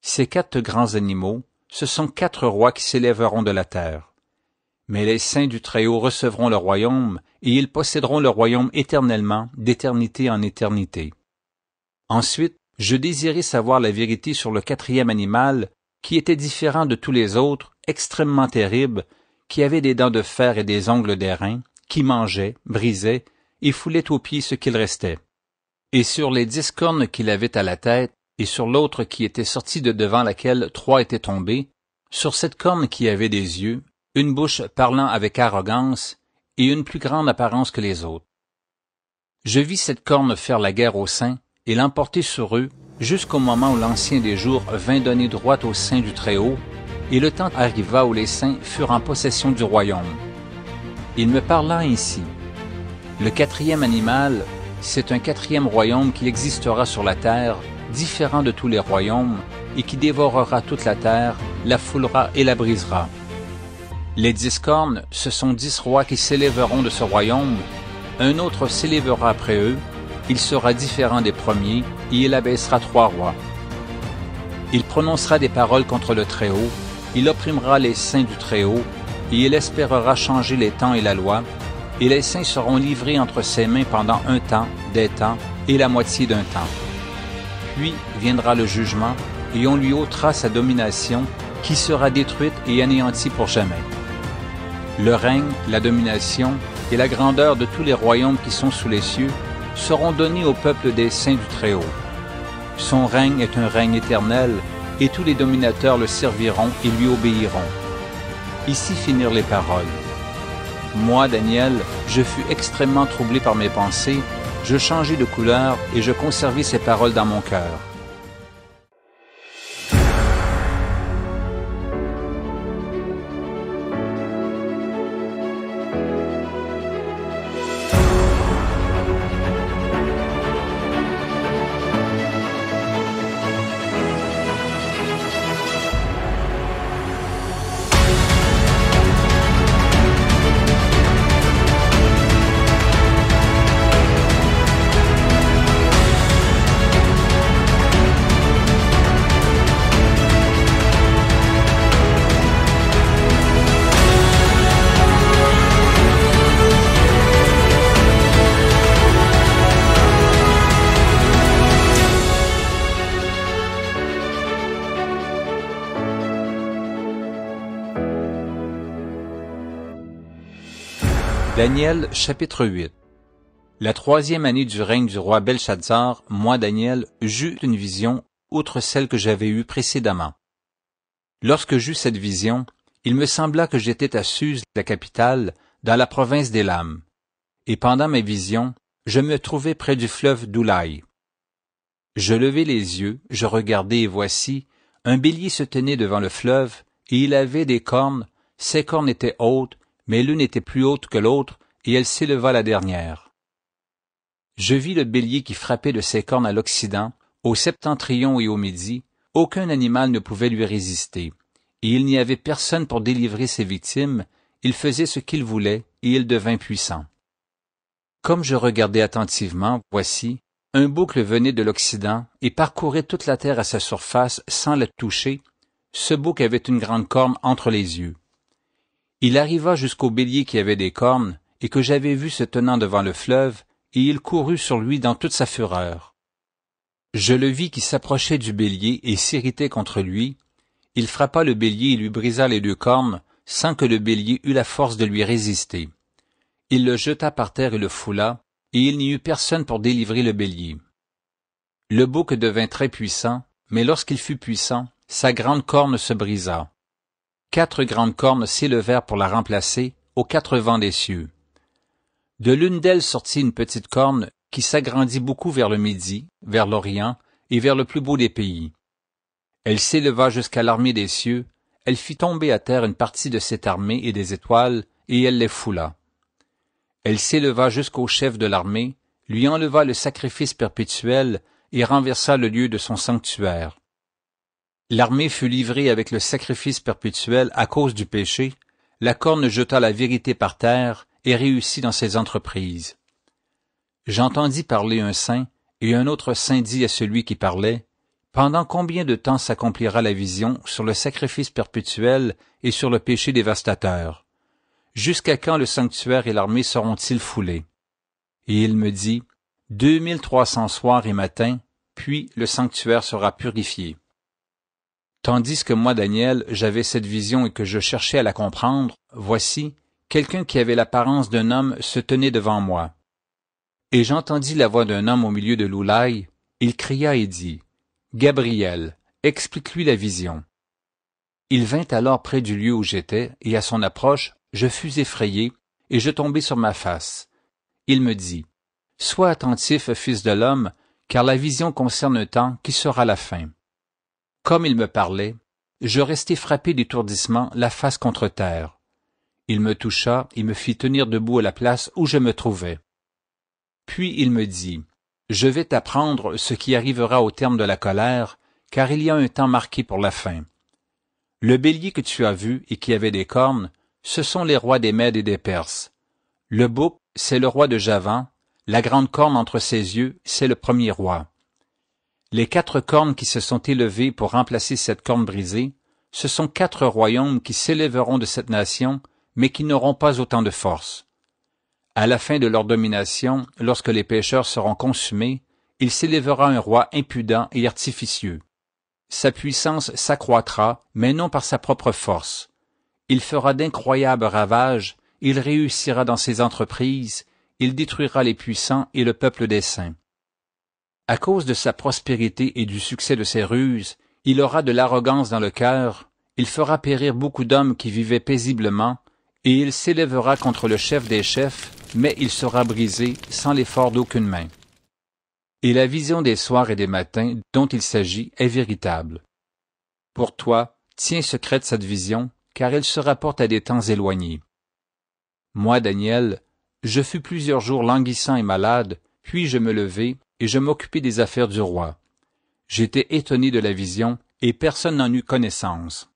Ces 4 grands animaux, ce sont 4 rois qui s'élèveront de la terre. Mais les saints du Très-Haut recevront le royaume, et ils posséderont le royaume éternellement, d'éternité en éternité. Ensuite, je désirais savoir la vérité sur le 4e animal, qui était différent de tous les autres, extrêmement terrible, qui avait des dents de fer et des ongles d'airain, qui mangeait, brisait, et foulait aux pieds ce qu'il restait. Et sur les 10 cornes qu'il avait à la tête, et sur l'autre qui était sortie de devant laquelle 3 étaient tombés, sur cette corne qui avait des yeux, une bouche parlant avec arrogance, et une plus grande apparence que les autres. Je vis cette corne faire la guerre aux saints, et l'emporter sur eux, jusqu'au moment où l'Ancien des jours vint donner droit aux saints du Très-Haut, et le temps arriva où les saints furent en possession du royaume. Il me parla ainsi. Le 4e animal, c'est un 4e royaume qui existera sur la terre, différent de tous les royaumes, et qui dévorera toute la terre, la foulera et la brisera. Les 10 cornes, ce sont 10 rois qui s'élèveront de ce royaume. Un autre s'élèvera après eux, il sera différent des premiers, et il abaissera 3 rois. Il prononcera des paroles contre le Très-Haut, il opprimera les saints du Très-Haut, et il espérera changer les temps et la loi, et les saints seront livrés entre ses mains pendant un temps, des temps, et la moitié d'un temps. Puis viendra le jugement, et on lui ôtera sa domination, qui sera détruite et anéantie pour jamais. Le règne, la domination et la grandeur de tous les royaumes qui sont sous les cieux seront donnés au peuple des saints du Très-Haut. Son règne est un règne éternel, et tous les dominateurs le serviront et lui obéiront. Ici finirent les paroles. Moi, Daniel, je fus extrêmement troublé par mes pensées, je changeai de couleur et je conservis ces paroles dans mon cœur. Daniel, chapitre 8. La troisième année du règne du roi Belshazzar, moi, Daniel, j'eus une vision, outre celle que j'avais eue précédemment. Lorsque j'eus cette vision, il me sembla que j'étais à Suse, la capitale, dans la province d'Élam. Et pendant ma vision, je me trouvais près du fleuve d'Oulaï. Je levai les yeux, je regardai, et voici, un bélier se tenait devant le fleuve, et il avait des cornes, ses cornes étaient hautes, mais l'une était plus haute que l'autre, et elle s'éleva la dernière. Je vis le bélier qui frappait de ses cornes à l'Occident, au septentrion et au Midi, aucun animal ne pouvait lui résister, et il n'y avait personne pour délivrer ses victimes, il faisait ce qu'il voulait, et il devint puissant. Comme je regardais attentivement, voici, un boucle venait de l'Occident et parcourait toute la terre à sa surface sans la toucher. Ce bouc avait une grande corne entre les yeux. Il arriva jusqu'au bélier qui avait des cornes et que j'avais vu se tenant devant le fleuve, et il courut sur lui dans toute sa fureur. Je le vis qui s'approchait du bélier et s'irritait contre lui. Il frappa le bélier et lui brisa les deux cornes, sans que le bélier eût la force de lui résister. Il le jeta par terre et le foula, et il n'y eut personne pour délivrer le bélier. Le bouc devint très puissant, mais lorsqu'il fut puissant, sa grande corne se brisa. 4 grandes cornes s'élevèrent pour la remplacer, aux 4 vents des cieux. De l'une d'elles sortit une petite corne qui s'agrandit beaucoup vers le Midi, vers l'Orient et vers le plus beau des pays. Elle s'éleva jusqu'à l'armée des cieux, elle fit tomber à terre une partie de cette armée et des étoiles, et elle les foula. Elle s'éleva jusqu'au chef de l'armée, lui enleva le sacrifice perpétuel et renversa le lieu de son sanctuaire. L'armée fut livrée avec le sacrifice perpétuel à cause du péché, la corne jeta la vérité par terre et réussit dans ses entreprises. J'entendis parler un saint, et un autre saint dit à celui qui parlait, « Pendant combien de temps s'accomplira la vision sur le sacrifice perpétuel et sur le péché dévastateur? Jusqu'à quand le sanctuaire et l'armée seront-ils foulés? » Et il me dit, 2300 soirs et matins, puis le sanctuaire sera purifié. Tandis que moi, Daniel, j'avais cette vision et que je cherchais à la comprendre, voici, quelqu'un qui avait l'apparence d'un homme se tenait devant moi. Et j'entendis la voix d'un homme au milieu de l'Oulaï, il cria et dit, « Gabriel, explique-lui la vision. » Il vint alors près du lieu où j'étais, et à son approche, je fus effrayé, et je tombai sur ma face. Il me dit, « Sois attentif, fils de l'homme, car la vision concerne un temps qui sera la fin. » Comme il me parlait, je restai frappé d'étourdissement, la face contre terre. Il me toucha et me fit tenir debout à la place où je me trouvais. Puis il me dit, « Je vais t'apprendre ce qui arrivera au terme de la colère, car il y a un temps marqué pour la fin. Le bélier que tu as vu et qui avait des cornes, ce sont les rois des Mèdes et des Perses. Le bouc, c'est le roi de Javan, la grande corne entre ses yeux, c'est le premier roi. Les 4 cornes qui se sont élevées pour remplacer cette corne brisée, ce sont 4 royaumes qui s'élèveront de cette nation, mais qui n'auront pas autant de force. À la fin de leur domination, lorsque les pécheurs seront consumés, il s'élèvera un roi impudent et artificieux. Sa puissance s'accroîtra, mais non par sa propre force. Il fera d'incroyables ravages, il réussira dans ses entreprises, il détruira les puissants et le peuple des saints. À cause de sa prospérité et du succès de ses ruses, il aura de l'arrogance dans le cœur, il fera périr beaucoup d'hommes qui vivaient paisiblement, et il s'élèvera contre le chef des chefs, mais il sera brisé sans l'effort d'aucune main. Et la vision des soirs et des matins dont il s'agit est véritable. Pour toi, tiens secrète cette vision, car elle se rapporte à des temps éloignés. Moi, Daniel, je fus plusieurs jours languissant et malade, puis je me levai, et je m'occupai des affaires du roi. J'étais étonné de la vision, et personne n'en eut connaissance.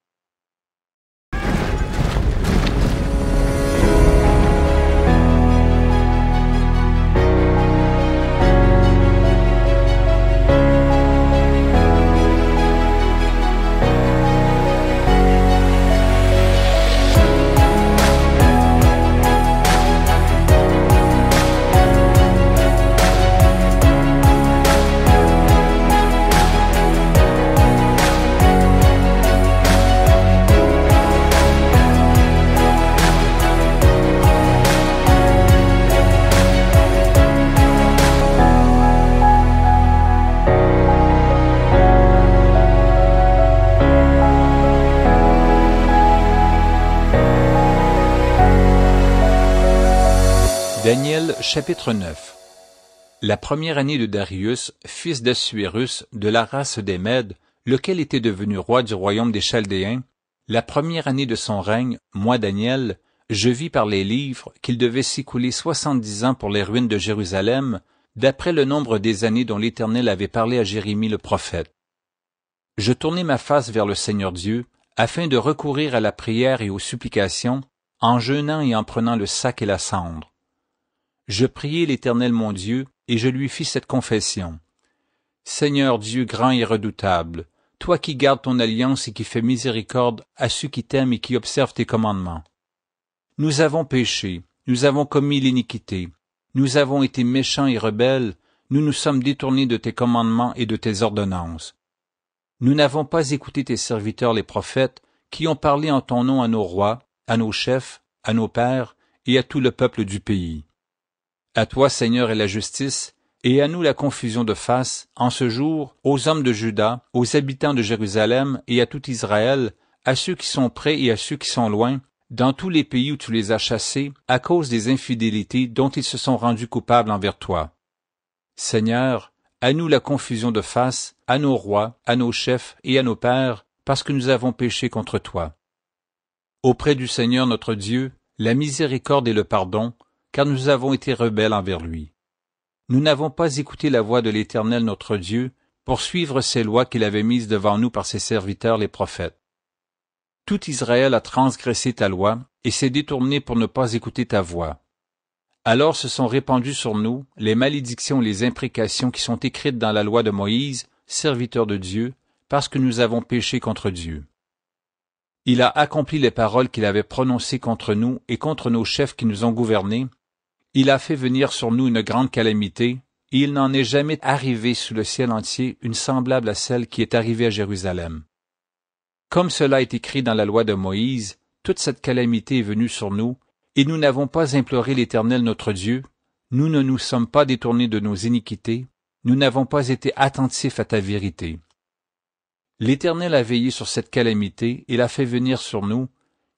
Daniel chapitre 9. La première année de Darius, fils d'Assuérus, de la race des Mèdes, lequel était devenu roi du royaume des Chaldéens, la première année de son règne, moi Daniel, je vis par les livres qu'il devait s'écouler 70 ans pour les ruines de Jérusalem, d'après le nombre des années dont l'Éternel avait parlé à Jérémie le prophète. Je tournai ma face vers le Seigneur Dieu, afin de recourir à la prière et aux supplications, en jeûnant et en prenant le sac et la cendre. Je priai l'Éternel mon Dieu, et je lui fis cette confession. Seigneur Dieu grand et redoutable, toi qui gardes ton alliance et qui fais miséricorde à ceux qui t'aiment et qui observent tes commandements. Nous avons péché, nous avons commis l'iniquité, nous avons été méchants et rebelles, nous nous sommes détournés de tes commandements et de tes ordonnances. Nous n'avons pas écouté tes serviteurs les prophètes, qui ont parlé en ton nom à nos rois, à nos chefs, à nos pères et à tout le peuple du pays. À toi, Seigneur, est la justice, et à nous la confusion de face, en ce jour, aux hommes de Juda, aux habitants de Jérusalem et à tout Israël, à ceux qui sont près et à ceux qui sont loin, dans tous les pays où tu les as chassés, à cause des infidélités dont ils se sont rendus coupables envers toi. Seigneur, à nous la confusion de face, à nos rois, à nos chefs et à nos pères, parce que nous avons péché contre toi. Auprès du Seigneur notre Dieu, la miséricorde et le pardon, car nous avons été rebelles envers lui. Nous n'avons pas écouté la voix de l'Éternel notre Dieu pour suivre ses lois qu'il avait mises devant nous par ses serviteurs les prophètes. Tout Israël a transgressé ta loi et s'est détourné pour ne pas écouter ta voix. Alors se sont répandues sur nous les malédictions et les imprécations qui sont écrites dans la loi de Moïse, serviteur de Dieu, parce que nous avons péché contre Dieu. Il a accompli les paroles qu'il avait prononcées contre nous et contre nos chefs qui nous ont gouvernés. Il a fait venir sur nous une grande calamité, et il n'en est jamais arrivé sous le ciel entier une semblable à celle qui est arrivée à Jérusalem. Comme cela est écrit dans la loi de Moïse, toute cette calamité est venue sur nous, et nous n'avons pas imploré l'Éternel notre Dieu, nous ne nous sommes pas détournés de nos iniquités, nous n'avons pas été attentifs à ta vérité. L'Éternel a veillé sur cette calamité et l'a fait venir sur nous,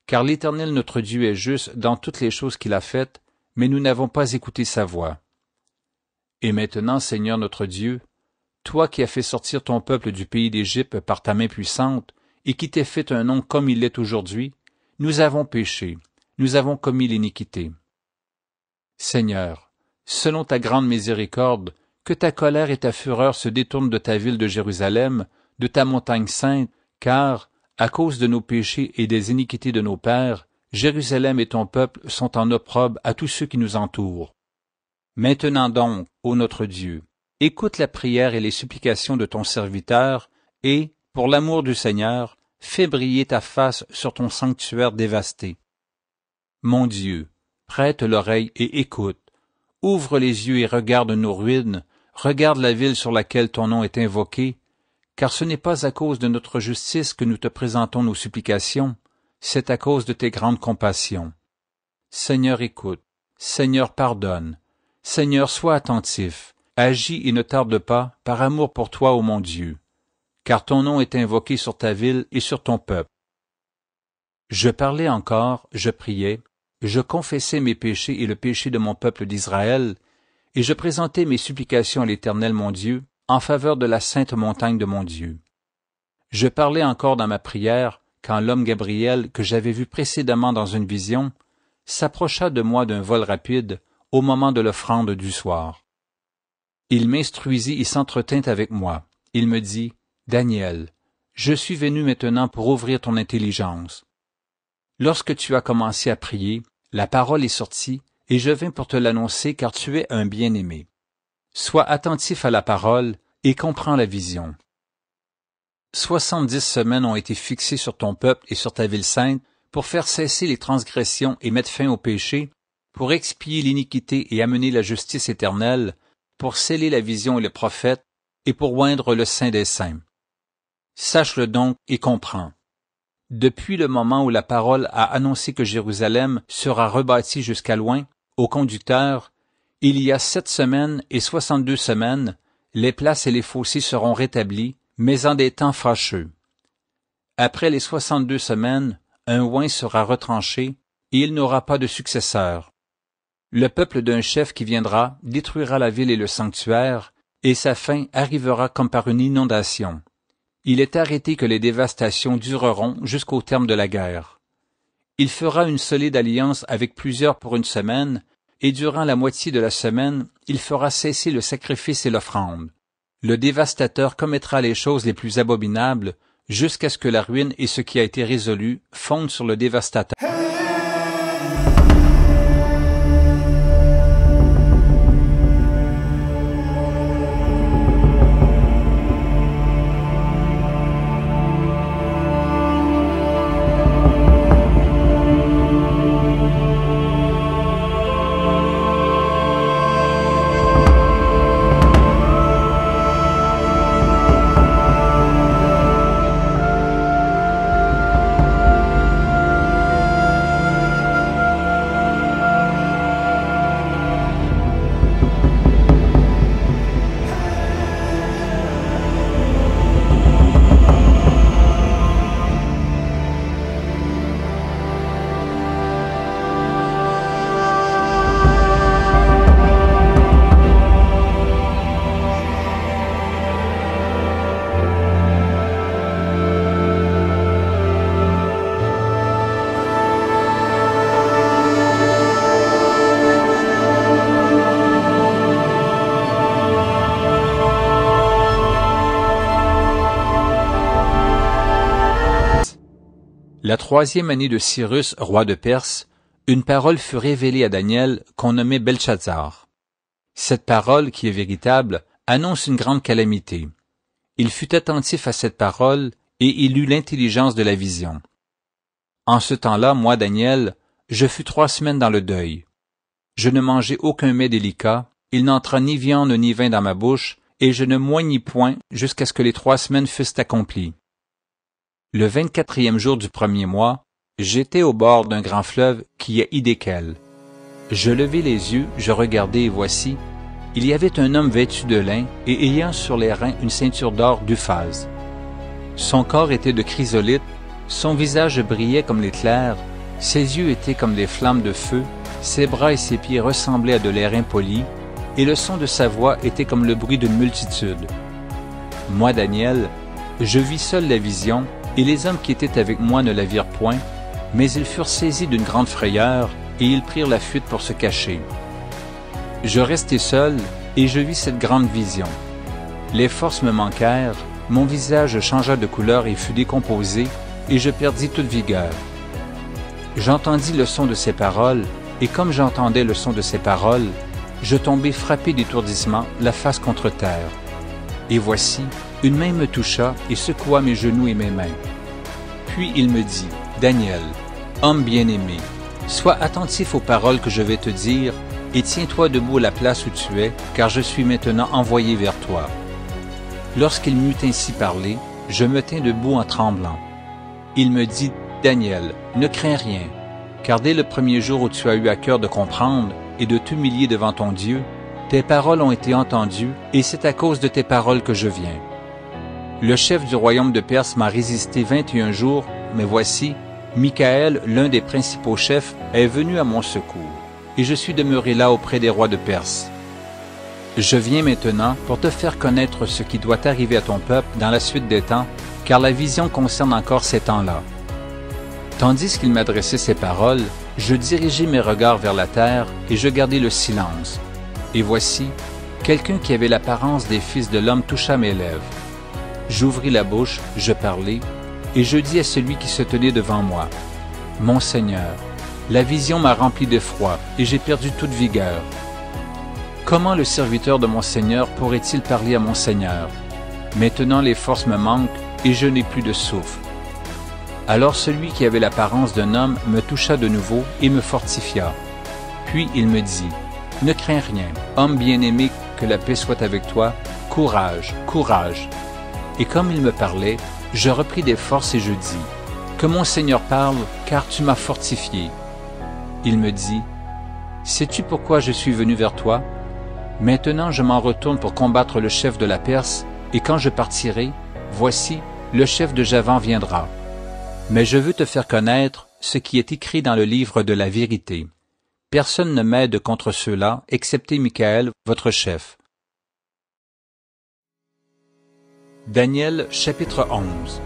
car l'Éternel notre Dieu est juste dans toutes les choses qu'il a faites, mais nous n'avons pas écouté sa voix. Et maintenant, Seigneur notre Dieu, toi qui as fait sortir ton peuple du pays d'Égypte par ta main puissante, et qui t'es fait un nom comme il l'est aujourd'hui, nous avons péché, nous avons commis l'iniquité. Seigneur, selon ta grande miséricorde, que ta colère et ta fureur se détournent de ta ville de Jérusalem, de ta montagne sainte, car, à cause de nos péchés et des iniquités de nos pères, Jérusalem et ton peuple sont en opprobre à tous ceux qui nous entourent. Maintenant donc, ô notre Dieu, écoute la prière et les supplications de ton serviteur, et, pour l'amour du Seigneur, fais briller ta face sur ton sanctuaire dévasté. Mon Dieu, prête l'oreille et écoute, ouvre les yeux et regarde nos ruines, regarde la ville sur laquelle ton nom est invoqué, car ce n'est pas à cause de notre justice que nous te présentons nos supplications, c'est à cause de tes grandes compassions. Seigneur, écoute. Seigneur, pardonne. Seigneur, sois attentif. Agis et ne tarde pas, par amour pour toi, ô mon Dieu. Car ton nom est invoqué sur ta ville et sur ton peuple. Je parlais encore, je priais, je confessais mes péchés et le péché de mon peuple d'Israël, et je présentais mes supplications à l'Éternel mon Dieu, en faveur de la sainte montagne de mon Dieu. Je parlais encore dans ma prière, quand l'homme Gabriel, que j'avais vu précédemment dans une vision, s'approcha de moi d'un vol rapide au moment de l'offrande du soir. Il m'instruisit et s'entretint avec moi. Il me dit, « Daniel, je suis venu maintenant pour ouvrir ton intelligence. Lorsque tu as commencé à prier, la parole est sortie, et je vins pour te l'annoncer car tu es un bien-aimé. Sois attentif à la parole et comprends la vision. 70 semaines ont été fixées sur ton peuple et sur ta ville sainte pour faire cesser les transgressions et mettre fin au péché, pour expier l'iniquité et amener la justice éternelle, pour sceller la vision et le prophète, et pour oindre le Saint des Saints. Sache-le donc et comprends. Depuis le moment où la parole a annoncé que Jérusalem sera rebâtie jusqu'à loin, au conducteur, il y a 7 semaines et 62 semaines, les places et les fossés seront rétablis, mais en des temps fâcheux. Après les 62 semaines, un oint sera retranché, et il n'aura pas de successeur. Le peuple d'un chef qui viendra détruira la ville et le sanctuaire, et sa fin arrivera comme par une inondation. Il est arrêté que les dévastations dureront jusqu'au terme de la guerre. Il fera une solide alliance avec plusieurs pour une semaine, et durant la moitié de la semaine, il fera cesser le sacrifice et l'offrande. Le dévastateur commettra les choses les plus abominables, jusqu'à ce que la ruine et ce qui a été résolu fondent sur le dévastateur. La troisième année de Cyrus, roi de Perse, une parole fut révélée à Daniel qu'on nommait Belchazzar. Cette parole, qui est véritable, annonce une grande calamité. Il fut attentif à cette parole et il eut l'intelligence de la vision. En ce temps-là, moi, Daniel, je fus 3 semaines dans le deuil. Je ne mangeai aucun mets délicat, il n'entra ni viande ni vin dans ma bouche, et je ne moignis point jusqu'à ce que les 3 semaines fussent accomplies. Le 24e jour du premier mois, j'étais au bord d'un grand fleuve qui est Hidékel. Je levai les yeux, je regardai et voici, il y avait un homme vêtu de lin et ayant sur les reins une ceinture d'or d'Uphaz. Son corps était de chrysolite, son visage brillait comme l'éclair, ses yeux étaient comme des flammes de feu, ses bras et ses pieds ressemblaient à de l'airain poli, et le son de sa voix était comme le bruit d'une multitude. Moi, Daniel, je vis seul la vision, et les hommes qui étaient avec moi ne la virent point, mais ils furent saisis d'une grande frayeur, et ils prirent la fuite pour se cacher. Je restai seul, et je vis cette grande vision. Les forces me manquèrent, mon visage changea de couleur et fut décomposé, et je perdis toute vigueur. J'entendis le son de ces paroles, et comme j'entendais le son de ces paroles, je tombai frappé d'étourdissement, la face contre terre. Et voici, une main me toucha et secoua mes genoux et mes mains. Puis il me dit, « Daniel, homme bien-aimé, sois attentif aux paroles que je vais te dire, et tiens-toi debout à la place où tu es, car je suis maintenant envoyé vers toi. » Lorsqu'il m'eut ainsi parlé, je me tins debout en tremblant. Il me dit, « Daniel, ne crains rien, car dès le premier jour où tu as eu à cœur de comprendre et de t'humilier devant ton Dieu, tes paroles ont été entendues, et c'est à cause de tes paroles que je viens. Le chef du royaume de Perse m'a résisté 21 jours, mais voici, Michaël, l'un des principaux chefs, est venu à mon secours, et je suis demeuré là auprès des rois de Perse. Je viens maintenant pour te faire connaître ce qui doit arriver à ton peuple dans la suite des temps, car la vision concerne encore ces temps-là. » Tandis qu'il m'adressait ces paroles, je dirigeai mes regards vers la terre et je gardai le silence. Et voici, quelqu'un qui avait l'apparence des fils de l'homme toucha mes lèvres. J'ouvris la bouche, je parlai, et je dis à celui qui se tenait devant moi, « Mon Seigneur, la vision m'a rempli d'effroi, et j'ai perdu toute vigueur. Comment le serviteur de mon Seigneur pourrait-il parler à mon Seigneur? Maintenant les forces me manquent, et je n'ai plus de souffle. » Alors celui qui avait l'apparence d'un homme me toucha de nouveau et me fortifia. Puis il me dit, « Ne crains rien, homme bien-aimé, que la paix soit avec toi, courage, courage. » Et comme il me parlait, je repris des forces et je dis, « Que mon Seigneur parle, car tu m'as fortifié. » Il me dit, « Sais-tu pourquoi je suis venu vers toi? Maintenant je m'en retourne pour combattre le chef de la Perse, et quand je partirai, voici, le chef de Javan viendra. Mais je veux te faire connaître ce qui est écrit dans le livre de la vérité. Personne ne m'aide contre ceux-là, excepté Michaël, votre chef. Daniel, chapitre 11.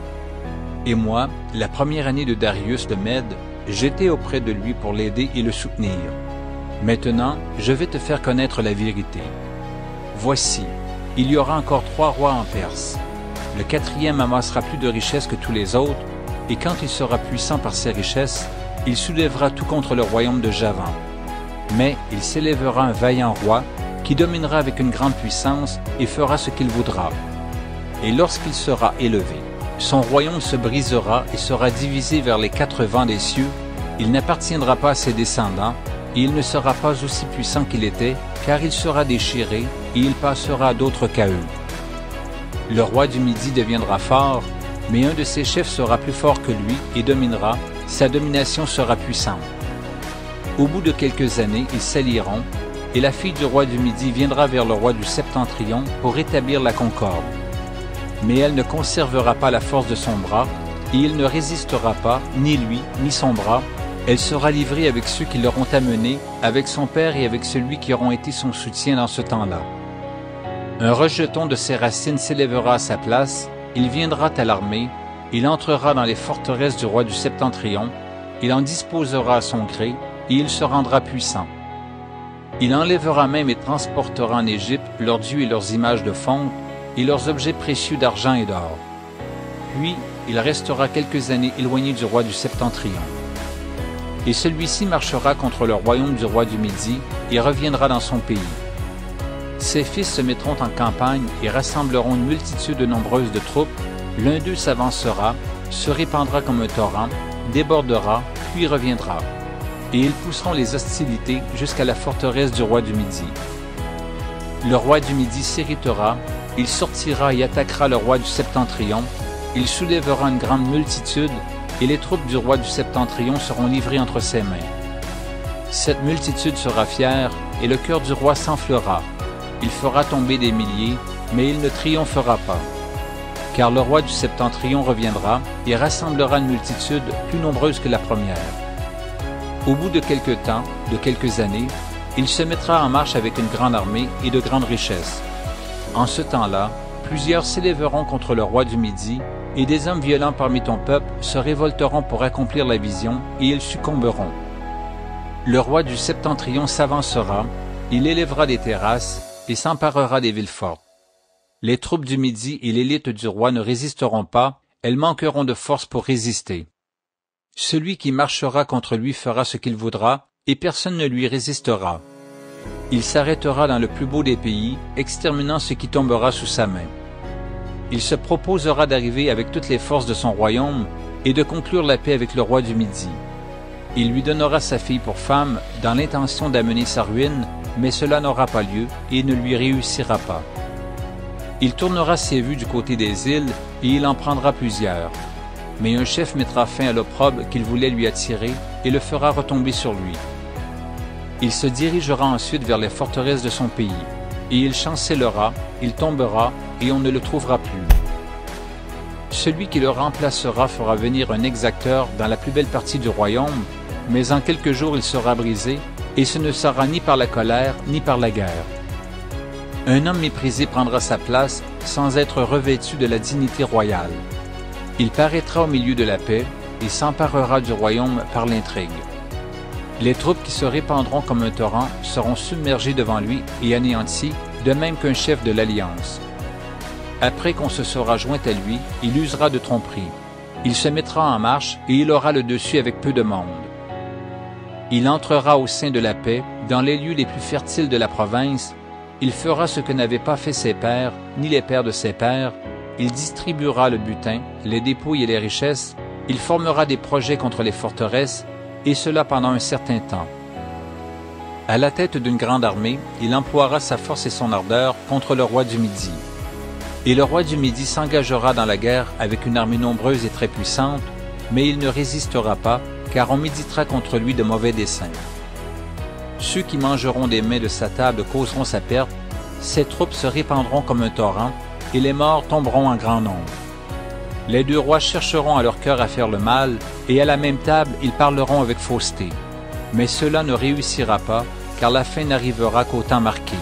Et moi, la première année de Darius de Mède, j'étais auprès de lui pour l'aider et le soutenir. Maintenant, je vais te faire connaître la vérité. Voici, il y aura encore 3 rois en Perse. Le 4e amassera plus de richesses que tous les autres, et quand il sera puissant par ses richesses, il soulèvera tout contre le royaume de Javan. Mais il s'élèvera un vaillant roi qui dominera avec une grande puissance et fera ce qu'il voudra. Et lorsqu'il sera élevé, son royaume se brisera et sera divisé vers les 4 vents des cieux. Il n'appartiendra pas à ses descendants, et il ne sera pas aussi puissant qu'il était, car il sera déchiré, et il passera à d'autres qu'à eux. Le roi du Midi deviendra fort, mais un de ses chefs sera plus fort que lui et dominera, sa domination sera puissante. Au bout de quelques années, ils s'allieront, et la fille du roi du Midi viendra vers le roi du Septentrion pour rétablir la concorde. Mais elle ne conservera pas la force de son bras, et il ne résistera pas, ni lui, ni son bras. Elle sera livrée avec ceux qui l'auront amenée, avec son père et avec celui qui auront été son soutien dans ce temps-là. Un rejeton de ses racines s'élèvera à sa place, il viendra à l'armée, il entrera dans les forteresses du roi du Septentrion, il en disposera à son gré, et il se rendra puissant. Il enlèvera même et transportera en Égypte leurs dieux et leurs images de fonte, et leurs objets précieux d'argent et d'or. Puis, il restera quelques années éloigné du roi du Septentrion. Et celui-ci marchera contre le royaume du roi du Midi, et reviendra dans son pays. Ses fils se mettront en campagne et rassembleront une multitude nombreuse de troupes. L'un d'eux s'avancera, se répandra comme un torrent, débordera, puis reviendra. Et ils pousseront les hostilités jusqu'à la forteresse du roi du Midi. Le roi du Midi s'irritera, il sortira et attaquera le roi du Septentrion, il soulèvera une grande multitude, et les troupes du roi du Septentrion seront livrées entre ses mains. Cette multitude sera fière, et le cœur du roi s'enflera. Il fera tomber des milliers, mais il ne triomphera pas. Car le roi du Septentrion reviendra et rassemblera une multitude plus nombreuse que la première. Au bout de quelque temps, de quelques années, il se mettra en marche avec une grande armée et de grandes richesses. En ce temps-là, plusieurs s'élèveront contre le roi du Midi, et des hommes violents parmi ton peuple se révolteront pour accomplir la vision, et ils succomberont. Le roi du Septentrion s'avancera, il élèvera des terrasses, et s'emparera des villes fortes. Les troupes du Midi et l'élite du roi ne résisteront pas, elles manqueront de force pour résister. Celui qui marchera contre lui fera ce qu'il voudra, et personne ne lui résistera. Il s'arrêtera dans le plus beau des pays, exterminant ce qui tombera sous sa main. Il se proposera d'arriver avec toutes les forces de son royaume et de conclure la paix avec le roi du Midi. Il lui donnera sa fille pour femme dans l'intention d'amener sa ruine, mais cela n'aura pas lieu et ne lui réussira pas. Il tournera ses vues du côté des îles et il en prendra plusieurs. Mais un chef mettra fin à l'opprobre qu'il voulait lui attirer et le fera retomber sur lui. Il se dirigera ensuite vers les forteresses de son pays, et il chancellera, il tombera, et on ne le trouvera plus. Celui qui le remplacera fera venir un exacteur dans la plus belle partie du royaume, mais en quelques jours il sera brisé, et ce ne sera ni par la colère, ni par la guerre. Un homme méprisé prendra sa place sans être revêtu de la dignité royale. Il paraîtra au milieu de la paix et s'emparera du royaume par l'intrigue. Les troupes qui se répandront comme un torrent seront submergées devant lui et anéanties, de même qu'un chef de l'alliance. Après qu'on se sera joint à lui, il usera de tromperie. Il se mettra en marche et il aura le dessus avec peu de monde. Il entrera au sein de la paix, dans les lieux les plus fertiles de la province. Il fera ce que n'avaient pas fait ses pères, ni les pères de ses pères. Il distribuera le butin, les dépouilles et les richesses. Il formera des projets contre les forteresses, et cela pendant un certain temps. À la tête d'une grande armée, il emploiera sa force et son ardeur contre le roi du Midi. Et le roi du Midi s'engagera dans la guerre avec une armée nombreuse et très puissante, mais il ne résistera pas, car on méditera contre lui de mauvais desseins. Ceux qui mangeront des mets de sa table causeront sa perte, ses troupes se répandront comme un torrent, et les morts tomberont en grand nombre. Les deux rois chercheront à leur cœur à faire le mal, et à la même table ils parleront avec fausseté. Mais cela ne réussira pas, car la fin n'arrivera qu'au temps marqué.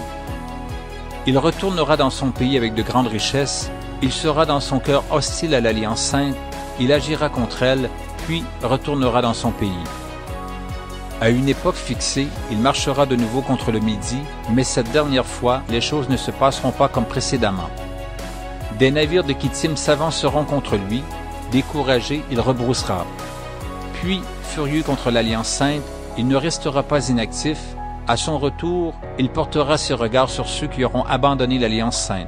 Il retournera dans son pays avec de grandes richesses, il sera dans son cœur hostile à l'Alliance sainte, il agira contre elle, puis retournera dans son pays. À une époque fixée, il marchera de nouveau contre le Midi, mais cette dernière fois, les choses ne se passeront pas comme précédemment. Des navires de Kittim s'avanceront contre lui, découragé, il rebroussera. Puis, furieux contre l'Alliance sainte, il ne restera pas inactif. À son retour, il portera ses regards sur ceux qui auront abandonné l'Alliance sainte.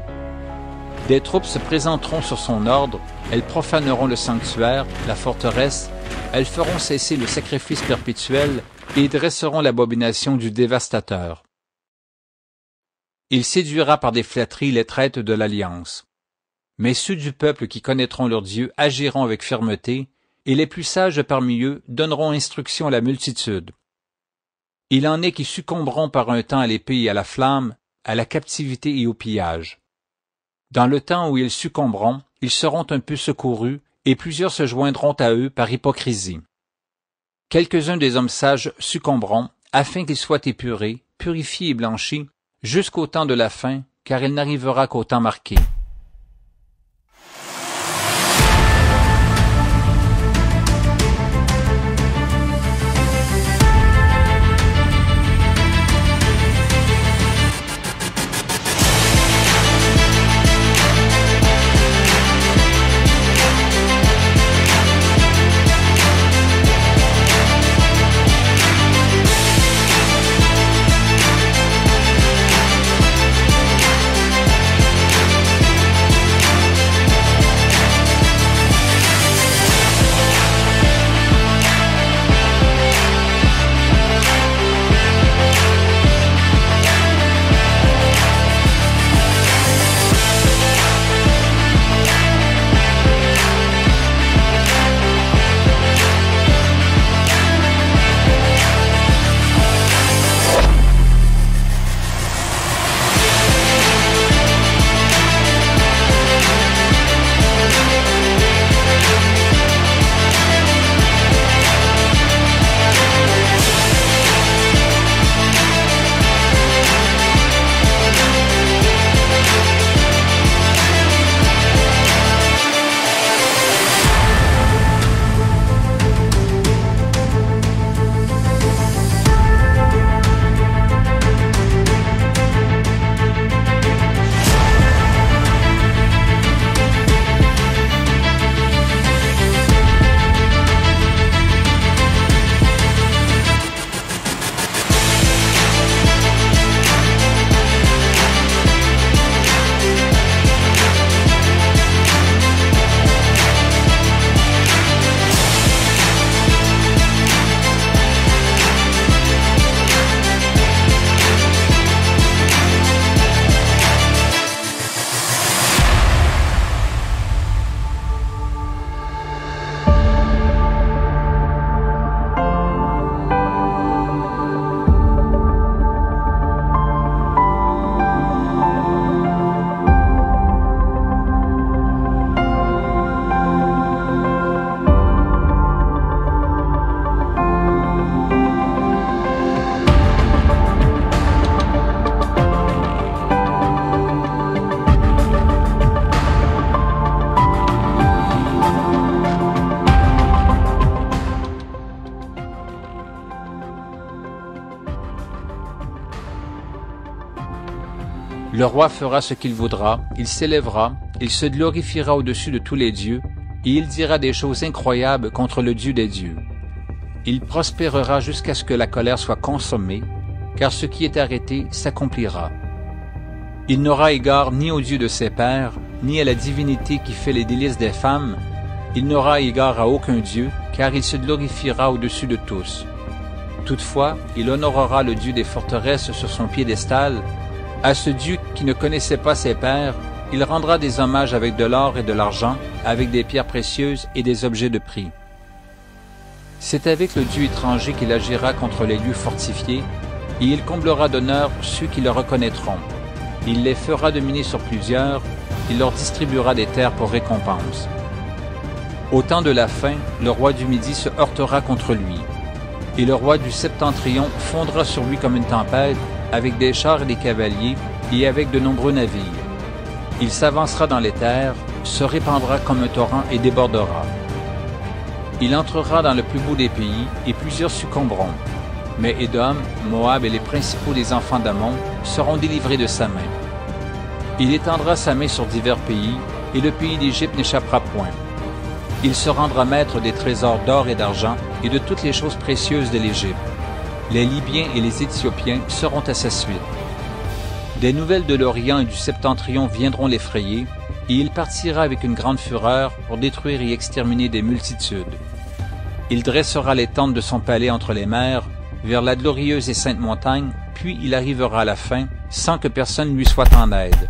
Des troupes se présenteront sur son ordre, elles profaneront le sanctuaire, la forteresse, elles feront cesser le sacrifice perpétuel et dresseront l'abomination du dévastateur. Il séduira par des flatteries les traîtres de l'Alliance. Mais ceux du peuple qui connaîtront leur Dieu agiront avec fermeté, et les plus sages parmi eux donneront instruction à la multitude. Il en est qui succomberont par un temps à l'épée et à la flamme, à la captivité et au pillage. Dans le temps où ils succomberont, ils seront un peu secourus, et plusieurs se joindront à eux par hypocrisie. Quelques-uns des hommes sages succomberont, afin qu'ils soient épurés, purifiés et blanchis, jusqu'au temps de la fin, car il n'arrivera qu'au temps marqué. Le roi fera ce qu'il voudra, il s'élèvera, il se glorifiera au-dessus de tous les dieux, et il dira des choses incroyables contre le Dieu des dieux. Il prospérera jusqu'à ce que la colère soit consommée, car ce qui est arrêté s'accomplira. Il n'aura égard ni au Dieu de ses pères, ni à la divinité qui fait les délices des femmes. Il n'aura égard à aucun Dieu, car il se glorifiera au-dessus de tous. Toutefois, il honorera le Dieu des forteresses sur son piédestal. À ce Dieu qui ne connaissait pas ses pères, il rendra des hommages avec de l'or et de l'argent, avec des pierres précieuses et des objets de prix. C'est avec le Dieu étranger qu'il agira contre les lieux fortifiés, et il comblera d'honneur ceux qui le reconnaîtront. Il les fera dominer sur plusieurs, il leur distribuera des terres pour récompense. Au temps de la fin, le roi du Midi se heurtera contre lui. Et le roi du septentrion fondra sur lui comme une tempête, avec des chars et des cavaliers, et avec de nombreux navires. Il s'avancera dans les terres, se répandra comme un torrent et débordera. Il entrera dans le plus beau des pays, et plusieurs succomberont. Mais Édom, Moab et les principaux des enfants d'Ammon seront délivrés de sa main. Il étendra sa main sur divers pays, et le pays d'Égypte n'échappera point. Il se rendra maître des trésors d'or et d'argent, et de toutes les choses précieuses de l'Égypte. Les Libyens et les Éthiopiens seront à sa suite. Des nouvelles de l'Orient et du Septentrion viendront l'effrayer, et il partira avec une grande fureur pour détruire et exterminer des multitudes. Il dressera les tentes de son palais entre les mers, vers la glorieuse et sainte montagne, puis il arrivera à la fin, sans que personne lui soit en aide.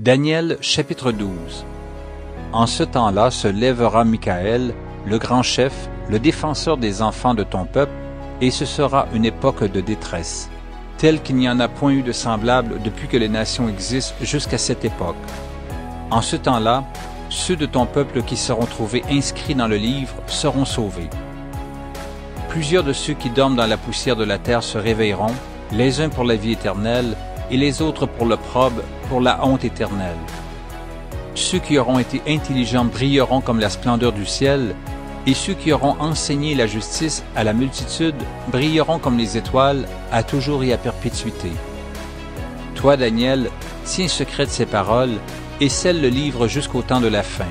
Daniel chapitre 12. En ce temps-là se lèvera Michaël, le grand chef, le défenseur des enfants de ton peuple, et ce sera une époque de détresse, telle qu'il n'y en a point eu de semblable depuis que les nations existent jusqu'à cette époque. En ce temps-là, ceux de ton peuple qui seront trouvés inscrits dans le livre seront sauvés. Plusieurs de ceux qui dorment dans la poussière de la terre se réveilleront, les uns pour la vie éternelle, et les autres pour l'opprobre, pour la honte éternelle. Ceux qui auront été intelligents brilleront comme la splendeur du ciel, et ceux qui auront enseigné la justice à la multitude brilleront comme les étoiles, à toujours et à perpétuité. Toi, Daniel, tiens secret de ces paroles, et scelle le livre jusqu'au temps de la fin.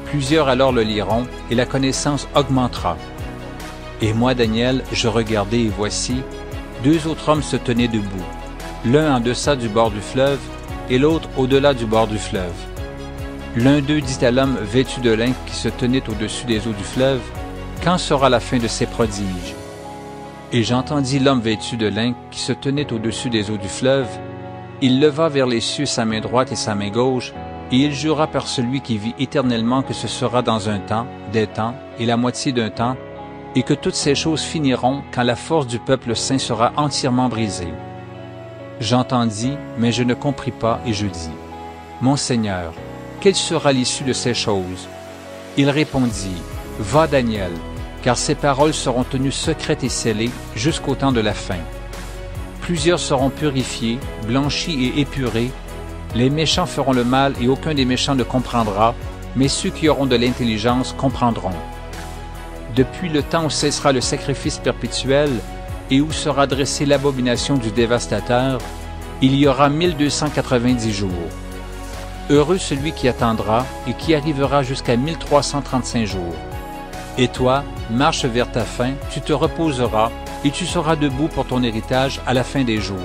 Plusieurs alors le liront, et la connaissance augmentera. Et moi, Daniel, je regardai, et voici, deux autres hommes se tenaient debout, l'un en deçà du bord du fleuve, et l'autre au-delà du bord du fleuve. L'un d'eux dit à l'homme vêtu de lin qui se tenait au-dessus des eaux du fleuve, « Quand sera la fin de ces prodiges? » Et j'entendis l'homme vêtu de lin qui se tenait au-dessus des eaux du fleuve. Il leva vers les cieux sa main droite et sa main gauche, et il jura par celui qui vit éternellement que ce sera dans un temps, des temps, et la moitié d'un temps, et que toutes ces choses finiront quand la force du peuple saint sera entièrement brisée. J'entendis, mais je ne compris pas, et je dis, « Mon Seigneur, quelle sera l'issue de ces choses? » Il répondit, « Va Daniel, car ces paroles seront tenues secrètes et scellées jusqu'au temps de la fin. Plusieurs seront purifiés, blanchis et épurés. Les méchants feront le mal et aucun des méchants ne comprendra, mais ceux qui auront de l'intelligence comprendront. Depuis le temps où cessera le sacrifice perpétuel et où sera dressée l'abomination du dévastateur, il y aura 1290 jours. Heureux celui qui attendra et qui arrivera jusqu'à 1335 jours. Et toi, marche vers ta fin, tu te reposeras et tu seras debout pour ton héritage à la fin des jours.